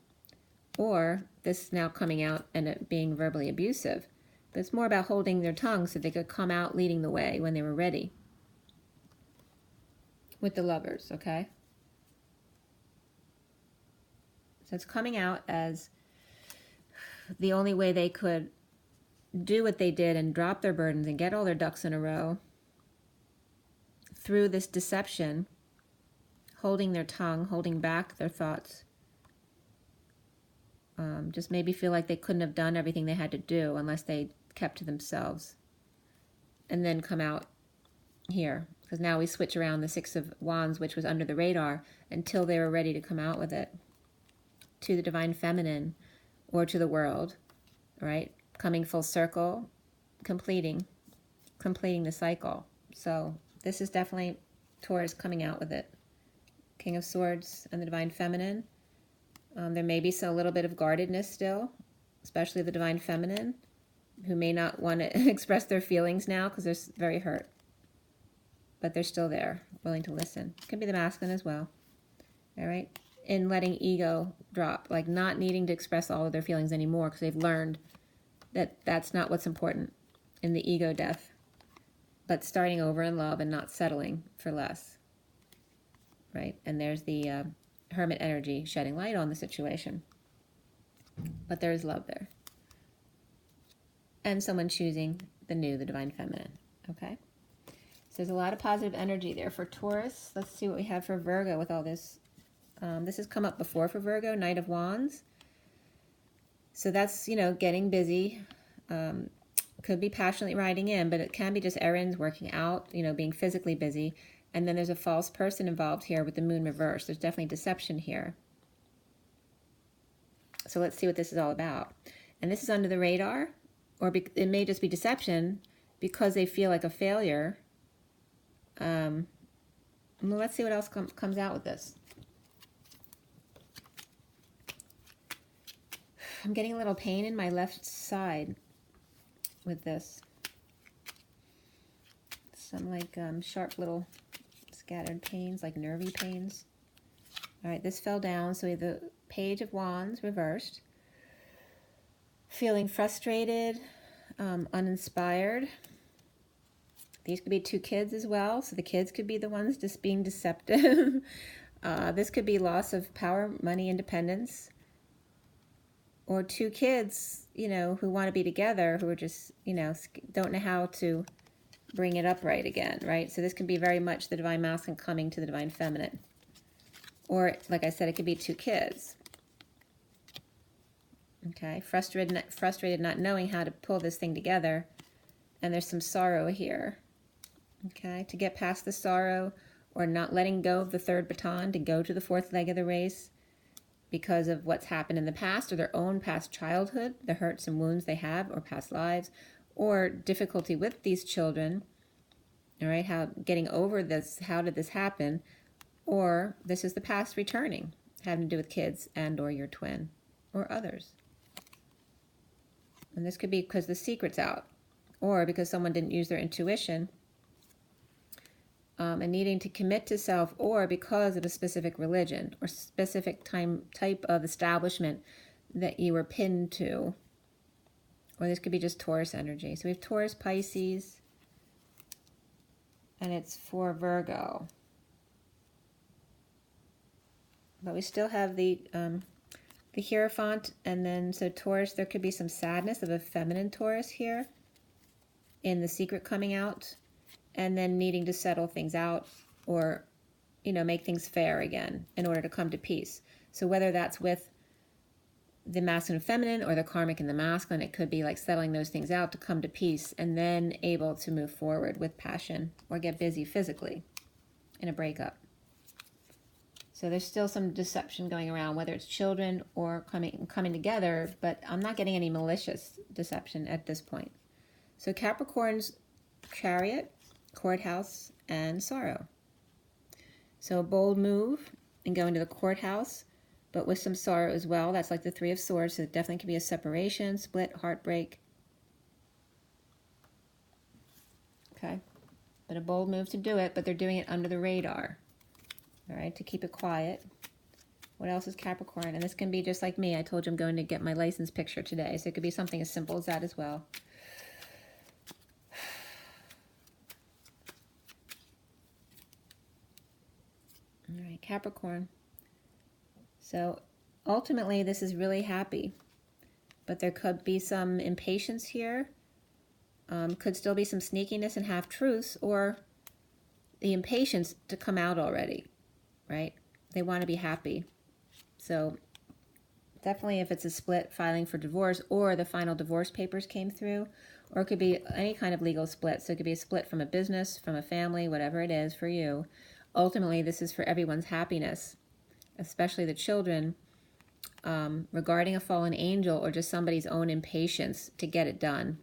A: Or this now coming out and it being verbally abusive. But it's more about holding their tongue so they could come out leading the way when they were ready. With the Lovers, okay? So it's coming out as the only way they could do what they did and drop their burdens and get all their ducks in a row through this deception, holding their tongue, holding back their thoughts. Just maybe feel like they couldn't have done everything they had to do unless they kept to themselves. And then come out here. Because now we switch around the Six of Wands, which was under the radar, until they were ready to come out with it. To the Divine Feminine, or to the world, right? Coming full circle, completing the cycle. So this is definitely Taurus coming out with it. King of Swords and the Divine Feminine. There may be a little bit of guardedness still, especially the Divine Feminine, who may not want to express their feelings now because they're very hurt. But they're still there, willing to listen. Could be the Masculine as well. All right? In letting ego drop, like not needing to express all of their feelings anymore because they've learned that that's not what's important in the ego death, but starting over in love and not settling for less, right? And there's the Hermit energy shedding light on the situation, but there is love there. And someone choosing the Divine Feminine, okay? So there's a lot of positive energy there for Taurus. Let's see what we have for Virgo with all this. This has come up before for Virgo, Knight of Wands. So that's, getting busy. Could be passionately riding in, but it can be just errands, working out, being physically busy. And then there's a false person involved here with the Moon reverse. There's definitely deception here. So let's see what this is all about. And this is under the radar, or it may just be deception because they feel like a failure. Well, let's see what else comes out with this. I'm getting a little pain in my left side with this. Some like sharp little scattered pains, like nervy pains. All right, this fell down, so we have the Page of Wands reversed. Feeling frustrated, uninspired. These could be two kids as well, so the kids could be the ones just being deceptive. This could be loss of power, money, independence. Or two kids, you know, who want to be together, who are just, you know, don't know how to bring it up right again, right? So this can be very much the Divine Masculine coming to the Divine Feminine. Or, like I said, it could be two kids. Okay, frustrated not knowing how to pull this thing together. And there's some sorrow here. Okay, to get past the sorrow or not letting go of the third baton to go to the fourth leg of the race because of what's happened in the past or their own past childhood, the hurts and wounds they have, or past lives, or difficulty with these children, all right, how getting over this, how did this happen, or this is the past returning, having to do with kids and or your twin or others. And this could be because the secret's out, or because someone didn't use their intuition, and needing to commit to self, or because of a specific religion or specific type of establishment that you were pinned to. Or this could be just Taurus energy. So we have Taurus, Pisces, and it's for Virgo. But we still have the Hierophant, and then so Taurus, there could be some sadness of a feminine Taurus here in the secret coming out, and then needing to settle things out or, you know, make things fair again in order to come to peace. So whether that's with the masculine and feminine or the karmic and the masculine, it could be like settling those things out to come to peace and then able to move forward with passion or get busy physically in a breakup. So there's still some deception going around, whether it's children or coming together, but I'm not getting any malicious deception at this point. So Capricorn's Chariot, Courthouse, and Sorrow. So a bold move and go into the courthouse, but with some sorrow as well. That's like the Three of Swords, so it definitely could be a separation, split, heartbreak. Okay, but a bold move to do it, but they're doing it under the radar. All right, to keep it quiet. What else is Capricorn? And this can be just like me. I told you I'm going to get my license picture today, so it could be something as simple as that as well. All right, Capricorn. So ultimately, this is really happy, but there could be some impatience here. Could still be some sneakiness and half-truths, or the impatience to come out already, right? They want to be happy. So definitely if it's a split, filing for divorce, or the final divorce papers came through, or it could be any kind of legal split. So it could be a split from a business, from a family, whatever it is for you. Ultimately, this is for everyone's happiness, especially the children, regarding a fallen angel or just somebody's own impatience to get it done,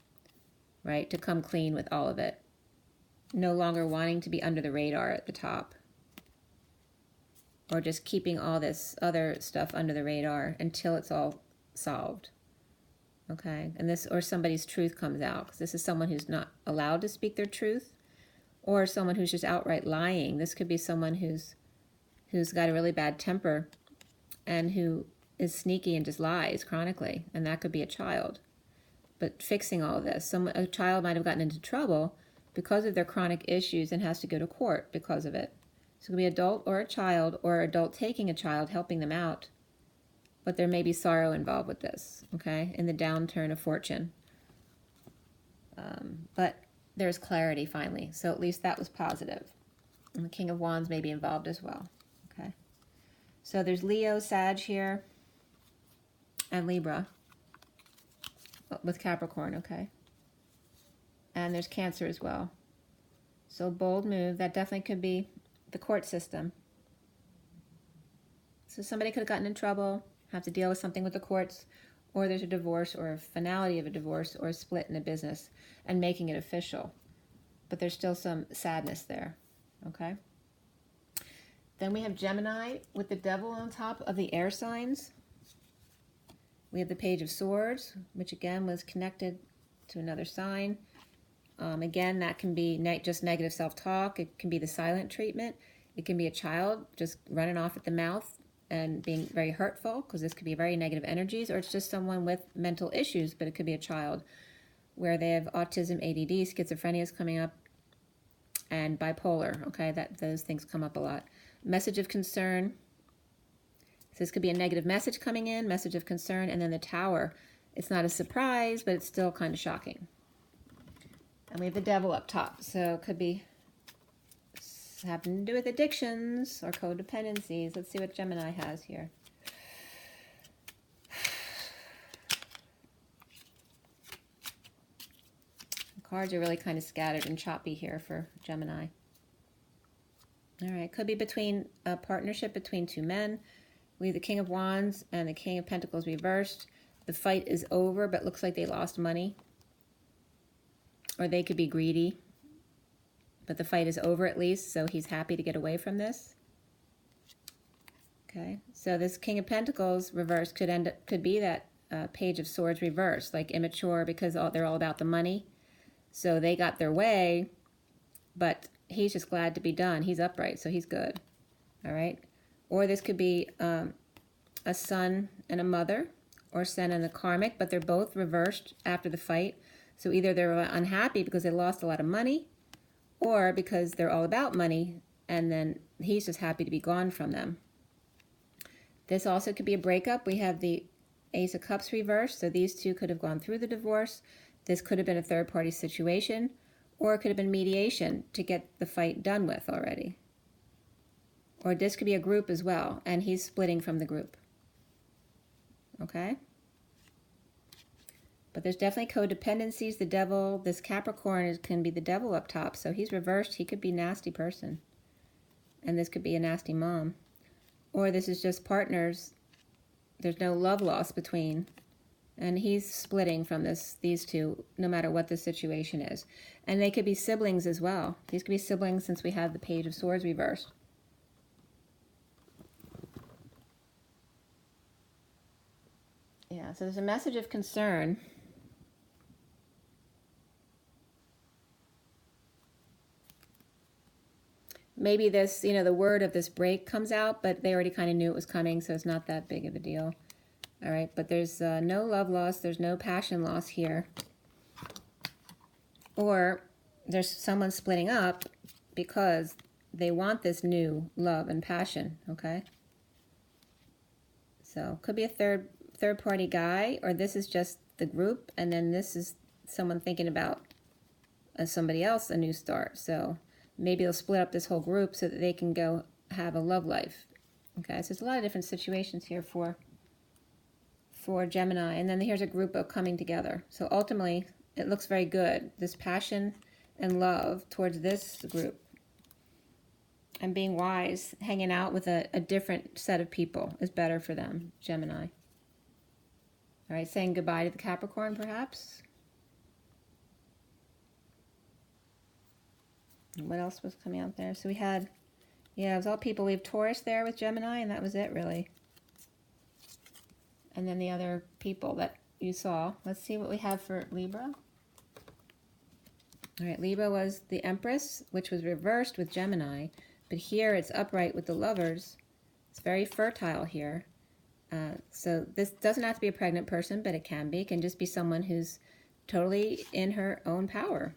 A: right? To come clean with all of it. No longer wanting to be under the radar at the top. Or just keeping all this other stuff under the radar until it's all solved. Okay? And this, or somebody's truth comes out. 'Cause this is someone who's not allowed to speak their truth. Or someone who's just outright lying. This could be someone who's got a really bad temper and who is sneaky and just lies chronically. And that could be a child. But fixing all of this. A child might have gotten into trouble because of their chronic issues and has to go to court because of it. So it could be adult or a child, or adult taking a child, helping them out. But there may be sorrow involved with this, okay, in the downturn of fortune. But there's clarity finally, so at least that was positive. And the King of Wands may be involved as well, okay. So there's Leo, Sag here, and Libra with Capricorn, okay. And there's Cancer as well. So bold move, that definitely could be the court system. So somebody could have gotten in trouble, have to deal with something with the courts, or there's a divorce or a finality of a divorce or a split in a business and making it official. But there's still some sadness there, okay? Then we have Gemini with the devil on top of the air signs. We have the Page of Swords, which again was connected to another sign. Again, that can be just negative self-talk. It can be the silent treatment. It can be a child just running off at the mouth and being very hurtful, because this could be very negative energies, or it's just someone with mental issues, but it could be a child where they have autism, ADD, schizophrenia is coming up, and bipolar, okay? Those things come up a lot. Message of concern. So this could be a negative message coming in, message of concern, and then the Tower. It's not a surprise, but it's still kind of shocking. And we have the devil up top, so it could be having to do with addictions or codependencies. Let's see what Gemini has here. The cards are really kind of scattered and choppy here for Gemini. All right, could be between a partnership between two men. We have the King of Wands and the King of Pentacles reversed. The fight is over, but looks like they lost money. Or they could be greedy. But the fight is over at least, so he's happy to get away from this. Okay, so this King of Pentacles reversed could be that Page of Swords reversed, like immature, because they're all about the money. So they got their way, but he's just glad to be done. He's upright, so he's good. All right, or this could be a son and a mother, or son and a karmic, but they're both reversed after the fight. So either they're unhappy because they lost a lot of money, or because they're all about money, and then he's just happy to be gone from them. This also could be a breakup. We have the Ace of Cups reversed, so these two could have gone through the divorce. This could have been a third-party situation, or it could have been mediation to get the fight done with already. Or this could be a group as well, and he's splitting from the group. Okay? But there's definitely codependencies. The devil, this Capricorn can be the devil up top. So he's reversed. He could be a nasty person. And this could be a nasty mom. Or this is just partners. There's no love lost between. And he's splitting from these two, no matter what the situation is. And they could be siblings as well. These could be siblings since we have the Page of Swords reversed. Yeah, so there's a message of concern. Maybe this, the word of this break comes out, but they already kind of knew it was coming, so it's not that big of a deal. All right, but there's no love loss. There's no passion loss here. Or there's someone splitting up because they want this new love and passion, okay? So could be a third-party guy, or this is just the group, and then this is someone thinking about somebody else, a new start. So maybe they'll split up this whole group so that they can go have a love life. Okay, so there's a lot of different situations here for Gemini. And then here's a group of coming together. So ultimately, it looks very good. This passion and love towards this group. And being wise, hanging out with a different set of people is better for them, Gemini. All right, saying goodbye to the Capricorn, perhaps. What else was coming out there? So we had, it was all people. We have Taurus there with Gemini, and that was it, really. And then the other people that you saw. Let's see what we have for Libra. All right, Libra was the Empress, which was reversed with Gemini. But here it's upright with the Lovers. It's very fertile here. So this doesn't have to be a pregnant person, but it can be. It can just be someone who's totally in her own power.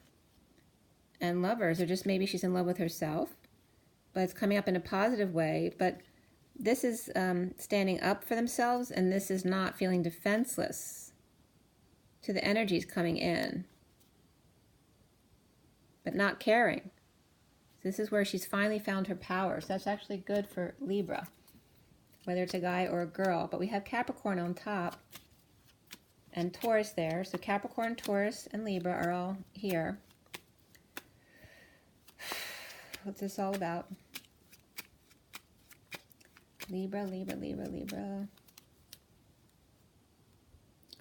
A: And Lovers, or just maybe she's in love with herself, but it's coming up in a positive way. But this is standing up for themselves, and this is not feeling defenseless to the energies coming in, but not caring. So this is where she's finally found her power. So that's actually good for Libra, whether it's a guy or a girl. But we have Capricorn on top and Taurus there. So Capricorn, Taurus, and Libra are all here. What's this all about? Libra, Libra, Libra, Libra.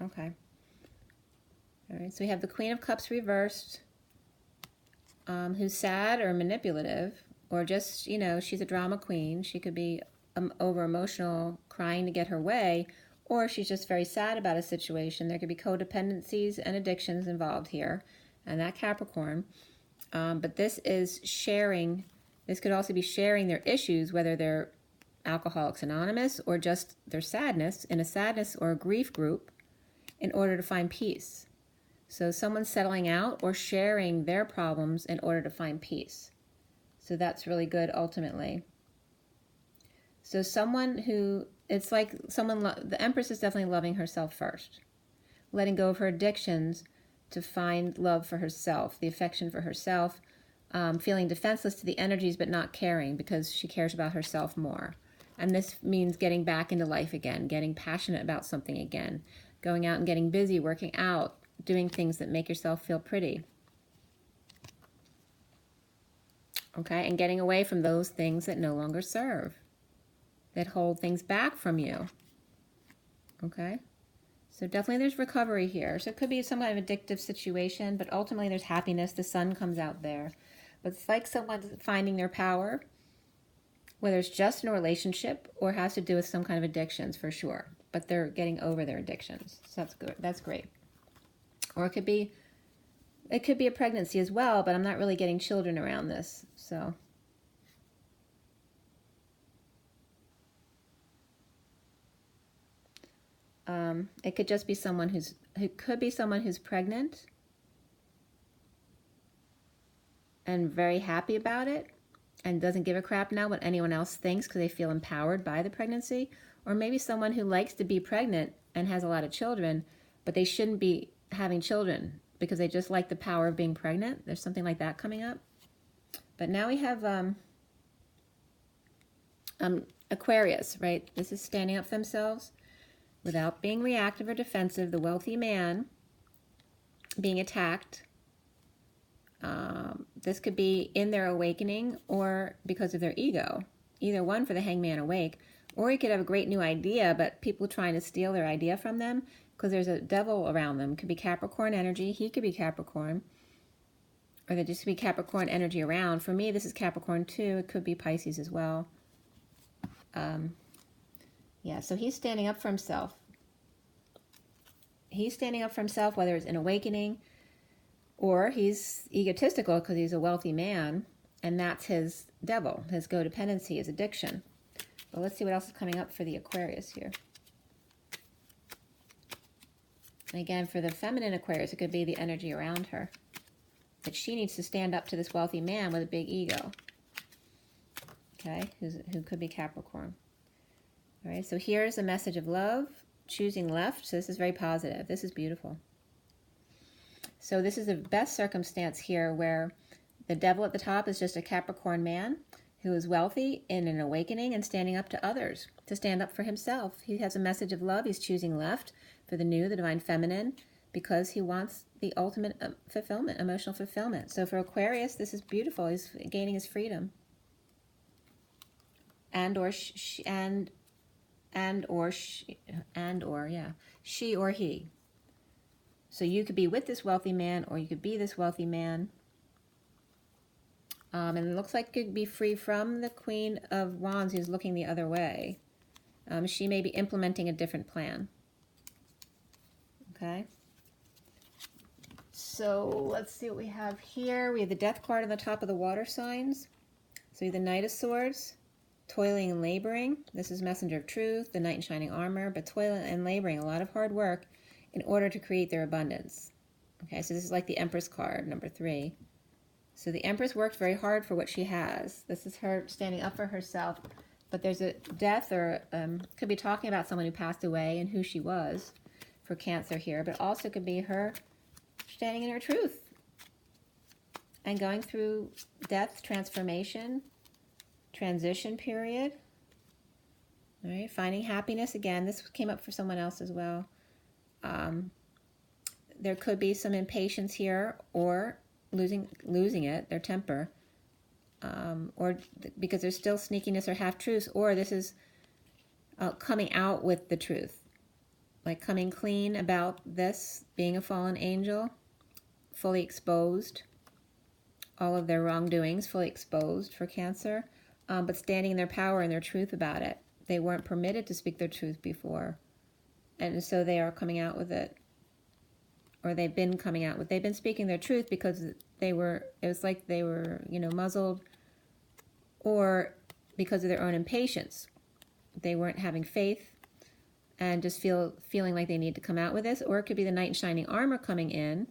A: Okay. All right, so we have the Queen of Cups reversed, who's sad or manipulative, or just, you know, she's a drama queen. She could be over emotional, crying to get her way, or she's just very sad about a situation. There could be codependencies and addictions involved here, and that Capricorn. But this is sharing. This could also be sharing their issues, whether they're Alcoholics Anonymous or just their sadness, in a sadness or a grief group, in order to find peace. So someone's settling out or sharing their problems in order to find peace. So that's really good ultimately. So someone who, it's like someone, the Empress is definitely loving herself first. Letting go of her addictions to find love for herself, the affection for herself, feeling defenseless to the energies but not caring because she cares about herself more. And this means getting back into life again, getting passionate about something again, going out and getting busy, working out, doing things that make yourself feel pretty. Okay, and getting away from those things that no longer serve, that hold things back from you. Okay, so definitely there's recovery here. So it could be some kind of addictive situation, but ultimately there's happiness. The sun comes out there. But it's like someone's finding their power, whether it's just in a relationship or has to do with some kind of addictions for sure. But they're getting over their addictions. So that's good. That's great. Or it could be a pregnancy as well, but I'm not really getting children around this. So it could just be someone who's pregnant and very happy about it and doesn't give a crap now what anyone else thinks because they feel empowered by the pregnancy. Or maybe someone who likes to be pregnant and has a lot of children, but they shouldn't be having children because they just like the power of being pregnant. There's something like that coming up. But now we have Aquarius, right? This is standing up for themselves without being reactive or defensive. The wealthy man being attacked. This could be in their awakening or because of their ego. Either one for the hangman awake. Or you could have a great new idea, but people trying to steal their idea from them because there's a devil around them. It could be Capricorn energy. He could be Capricorn. Or there just could be Capricorn energy around. For me, this is Capricorn too. It could be Pisces as well. Yeah, so he's standing up for himself. He's standing up for himself, whether it's an awakening or he's egotistical because he's a wealthy man, and that's his devil, his codependency, his addiction. But let's see what else is coming up for the Aquarius here. And again, for the feminine Aquarius, it could be the energy around her. That she needs to stand up to this wealthy man with a big ego. Okay, who could be Capricorn. All right, so here's a message of love, choosing left. So this is very positive. This is beautiful. So this is the best circumstance here where the devil at the top is just a Capricorn man who is wealthy in an awakening and standing up to others, to stand up for himself. He has a message of love. He's choosing left for the new, the divine feminine, because he wants the ultimate fulfillment, emotional fulfillment. So for Aquarius, this is beautiful. He's gaining his freedom. She or he. So you could be with this wealthy man, or you could be this wealthy man. And it looks like it could be free from the Queen of Wands who's looking the other way. She may be implementing a different plan. Okay. So let's see what we have here. We have the Death card on the top of the water signs. So we have the Knight of Swords, toiling and laboring. This is Messenger of Truth, the Knight in shining armor, but toiling and laboring, a lot of hard work in order to create their abundance. Okay, so this is like the Empress card, number 3. So the Empress worked very hard for what she has. This is her standing up for herself. But there's a death, or could be talking about someone who passed away and who she was for Cancer here. But also could be her standing in her truth and going through death, transformation, transition period. All right, finding happiness. Again, this came up for someone else as well. There could be some impatience here, or losing it, their temper, or because there's still sneakiness or half-truths, or this is coming out with the truth, like coming clean about this, being a fallen angel, fully exposed, all of their wrongdoings fully exposed for Cancer, but standing in their power and their truth about it. They weren't permitted to speak their truth before, and so they are coming out with it, or they've been speaking their truth because it was like they were, muzzled, or because of their own impatience. They weren't having faith and just feeling like they need to come out with this, or it could be the knight in shining armor coming in,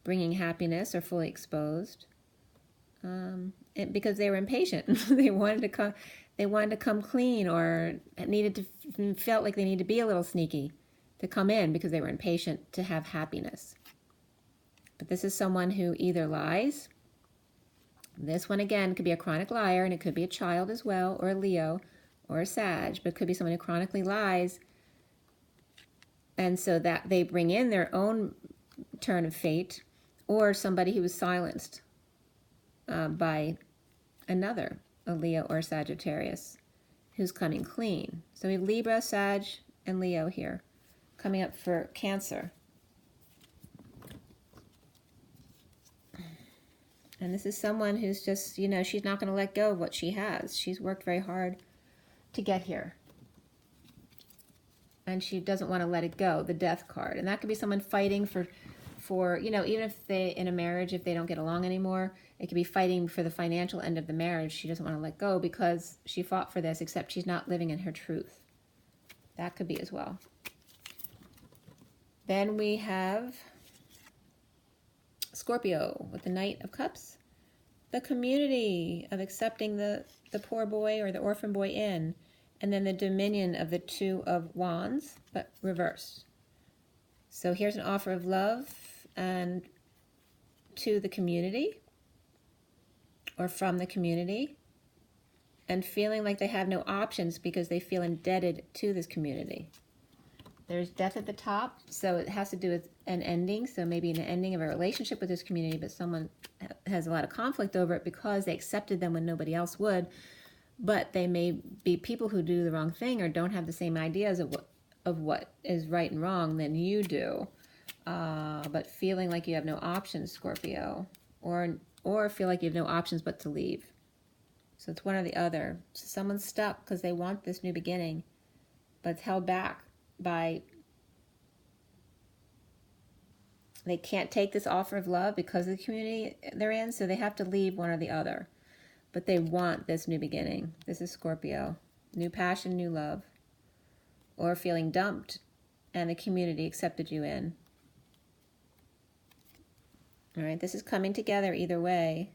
A: bringing happiness or fully exposed, because they were impatient. They wanted to come clean, or felt like they needed to be a little sneaky to come in because they were impatient to have happiness. But this is someone who either lies. This one again could be a chronic liar, and it could be a child as well, or a Leo, or a Sag, but it could be someone who chronically lies, and so that they bring in their own turn of fate, or somebody who was silenced by another, a Leo or a Sagittarius, who's coming clean. So we have Libra, Sag, and Leo here, coming up for Cancer. And this is someone who's just, she's not going to let go of what she has. She's worked very hard to get here, and she doesn't want to let it go. The Death card, and that could be someone fighting for even if they in a marriage, if they don't get along anymore, it could be fighting for the financial end of the marriage. She doesn't want to let go because she fought for this, except she's not living in her truth. That could be as well. Then we have Scorpio with the Knight of Cups, the community of accepting the poor boy or the orphan boy in, and then the dominion of the Two of Wands, but reversed. So here's an offer of love and to the community, or from the community, and feeling like they have no options because they feel indebted to this community. There's death at the top, so it has to do with an ending, so maybe an ending of a relationship with this community, but someone has a lot of conflict over it because they accepted them when nobody else would, but they may be people who do the wrong thing or don't have the same ideas of what is right and wrong than you do, but feeling like you have no options, Scorpio, or feel like you have no options but to leave. So it's one or the other. So someone's stuck because they want this new beginning, but it's held back by, they can't take this offer of love because of the community they're in, so they have to leave one or the other. But they want this new beginning. This is Scorpio. New passion, new love. Or feeling dumped and the community accepted you in. All right, this is coming together either way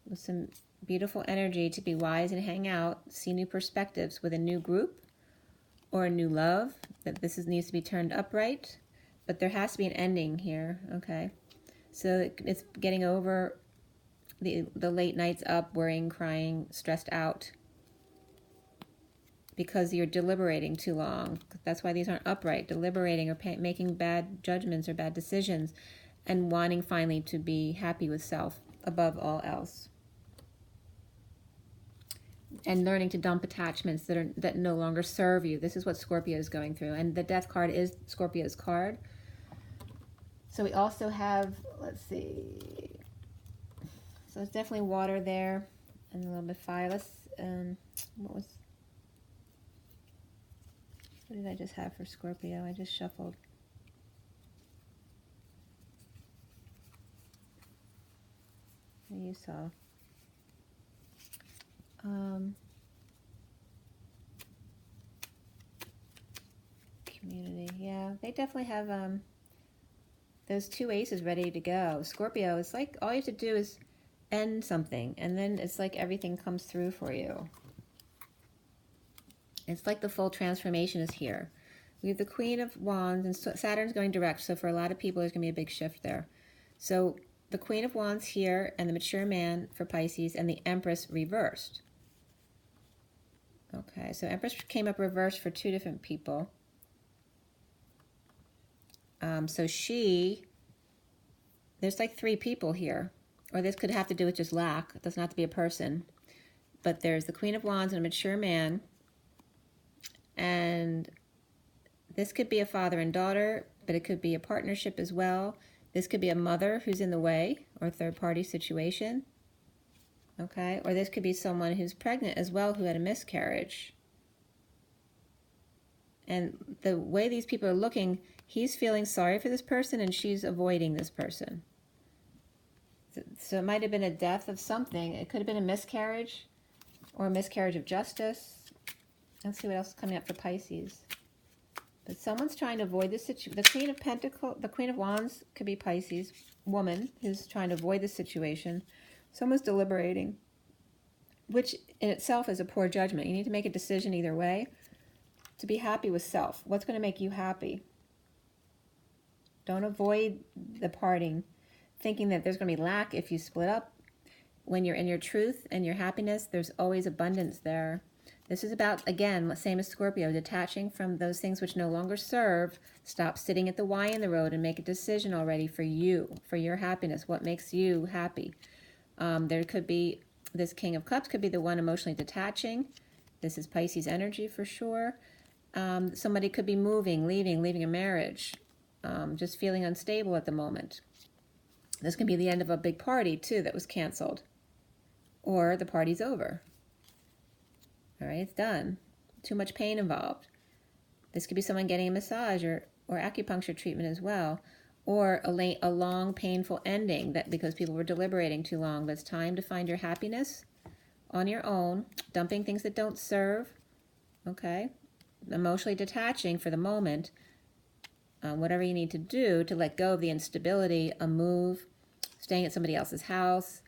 A: with some beautiful energy to be wise and hang out, see new perspectives with a new group or a new love, that this needs to be turned upright, but there has to be an ending here, okay? So it's getting over the late nights up, worrying, crying, stressed out because you're deliberating too long. That's why these aren't upright, deliberating or making bad judgments or bad decisions, and wanting finally to be happy with self above all else. And learning to dump attachments that no longer serve you. This is what Scorpio is going through. And the Death card is Scorpio's card. So we also have, let's see. So it's definitely water there and a little bit of fire. What did I just have for Scorpio? I just shuffled. You saw. Community, yeah, they definitely have those two aces ready to go. Scorpio, it's like all you have to do is end something, and then it's like everything comes through for you. It's like the full transformation is here. We have the Queen of Wands, and Saturn's going direct, so for a lot of people there's going to be a big shift there. So the Queen of Wands here, and the Mature Man for Pisces, and the Empress reversed. Okay, so Empress came up reversed for two different people. So there's like three people here, or this could have to do with just lack. It doesn't have to be a person. But there's the Queen of Wands and a Mature Man, and This could be a father and daughter, but it could be a partnership as well. This could be a mother who's in the way, or a third-party situation. Okay, or this could be someone who's pregnant as well who had a miscarriage. And the way these people are looking, he's feeling sorry for this person and she's avoiding this person. So it might have been a death of something. It could have been a miscarriage or a miscarriage of justice. Let's see what else is coming up for Pisces. But someone's trying to avoid this situation. The Queen of Pentacles, the Queen of Wands could be Pisces, woman who's trying to avoid the situation. Someone's deliberating, which in itself is a poor judgment. You need to make a decision either way to be happy with self. What's going to make you happy? Don't avoid the parting, thinking that there's going to be lack if you split up. When you're in your truth and your happiness, there's always abundance there. This is about, again, same as Scorpio, detaching from those things which no longer serve. Stop sitting at the Y in the road and make a decision already for you, for your happiness, what makes you happy. There could be, this King of Cups could be the one emotionally detaching. This is Pisces energy for sure. Somebody could be moving, leaving a marriage, just feeling unstable at the moment. This can be the end of a big party too that was canceled, or the party's over. All right, it's done. Too much pain involved. This could be someone getting a massage or acupuncture treatment as well, or a long, painful ending that because people were deliberating too long. But it's time to find your happiness on your own, dumping things that don't serve, okay? Emotionally detaching for the moment, whatever you need to do to let go of the instability, a move, staying at somebody else's house,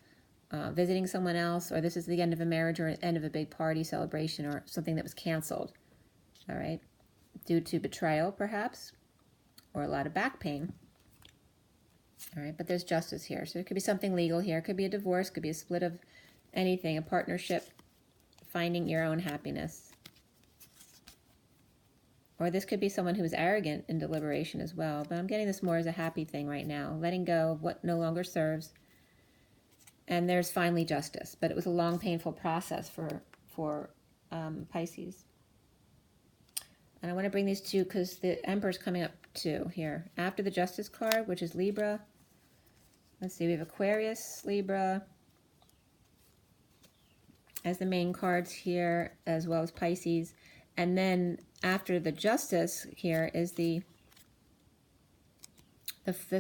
A: visiting someone else, or this is the end of a marriage or end of a big party celebration or something that was canceled, all right, due to betrayal perhaps, or a lot of back pain, all right, but there's justice here. So it could be something legal here. It could be a divorce, could be a split of anything, a partnership, finding your own happiness. Or this could be someone who is arrogant in deliberation as well, but I'm getting this more as a happy thing right now, letting go of what no longer serves. And there's finally justice, but it was a long, painful process for Pisces. And I want to bring these two because the Emperor's coming up too here. After the Justice card, which is Libra. Let's see, we have Aquarius, Libra as the main cards here, as well as Pisces. And then after the Justice here is this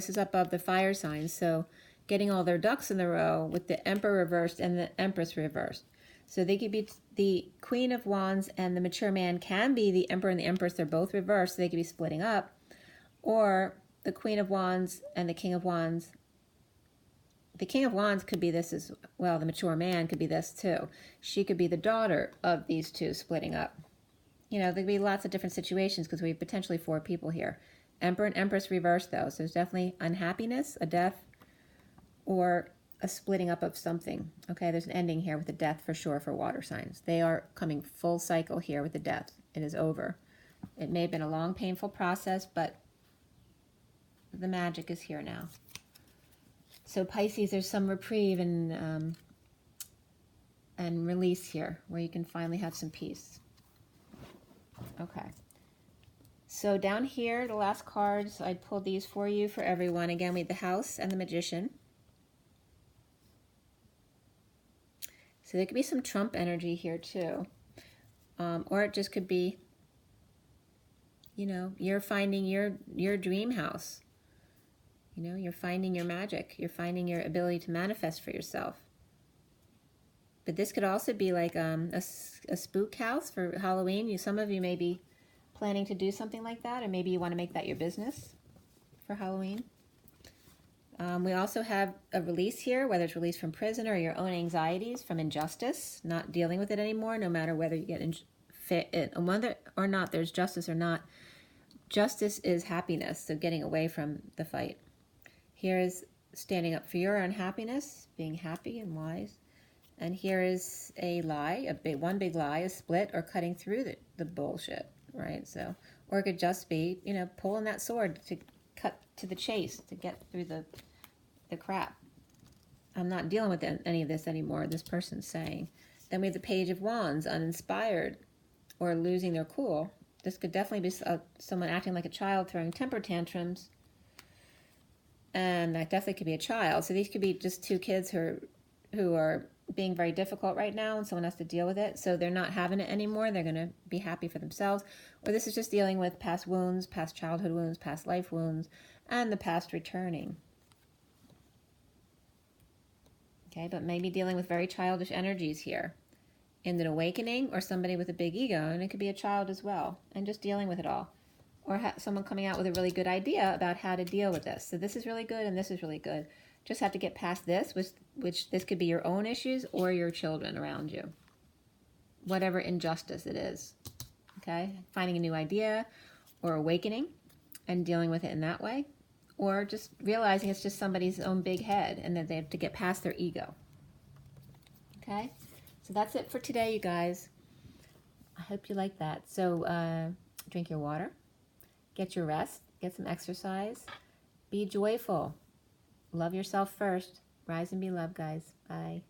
A: is above the fire signs, so getting all their ducks in a row with the Emperor reversed and the Empress reversed. So they could be the Queen of Wands and the mature man can be the Emperor and the Empress. They're both reversed, so they could be splitting up. Or the Queen of Wands and the King of Wands. The King of Wands could be this as well. The mature man could be this too. She could be the daughter of these two splitting up. You know, there could be lots of different situations because we have potentially 4 people here. Emperor and Empress reversed though, so there's definitely unhappiness, a death, or a splitting up of something. Okay, there's an ending here with the death for sure for water signs. They are coming full cycle here with the death. It is over. It may have been a long, painful process, but the magic is here now. So Pisces, there's some reprieve and release here where you can finally have some peace. Okay. So down here, the last cards, I pulled these for you for everyone. Again, we have the House and the Magician. So there could be some Trump energy here too. Or it just could be, you know, you're finding your dream house. You know, you're finding your magic. You're finding your ability to manifest for yourself. But this could also be like a spook house for Halloween. Some of you may be planning to do something like that, or maybe you want to make that your business for Halloween. We also have a release here, whether it's release from prison or your own anxieties from injustice, not dealing with it anymore, no matter whether you get whether or not there's justice or not. Justice is happiness, so getting away from the fight. Here is standing up for your own happiness, being happy and wise. And here is a lie, one big lie, a split, or cutting through the bullshit, right? So, or it could just be, you know, pulling that sword to cut to the chase, to get through the crap. I'm not dealing with any of this anymore, this person's saying. Then we have the Page of Wands, uninspired, or losing their cool. This could definitely be someone acting like a child, throwing temper tantrums. And that definitely could be a child. So these could be just two kids who are being very difficult right now, and someone has to deal with it. So they're not having it anymore. They're going to be happy for themselves. Or this is just dealing with past wounds, past childhood wounds, past life wounds, and the past returning. Okay, but maybe dealing with very childish energies here in an awakening, or somebody with a big ego, and it could be a child as well, and just dealing with it all. Or someone coming out with a really good idea about how to deal with this. So this is really good and this is really good. Just have to get past this, which this could be your own issues or your children around you. Whatever injustice it is. Okay? Finding a new idea or awakening and dealing with it in that way. Or just realizing it's just somebody's own big head and that they have to get past their ego. Okay? So that's it for today, you guys. I hope you like that. So drink your water. Get your rest. Get some exercise. Be joyful. Love yourself first. Rise and be loved, guys. Bye.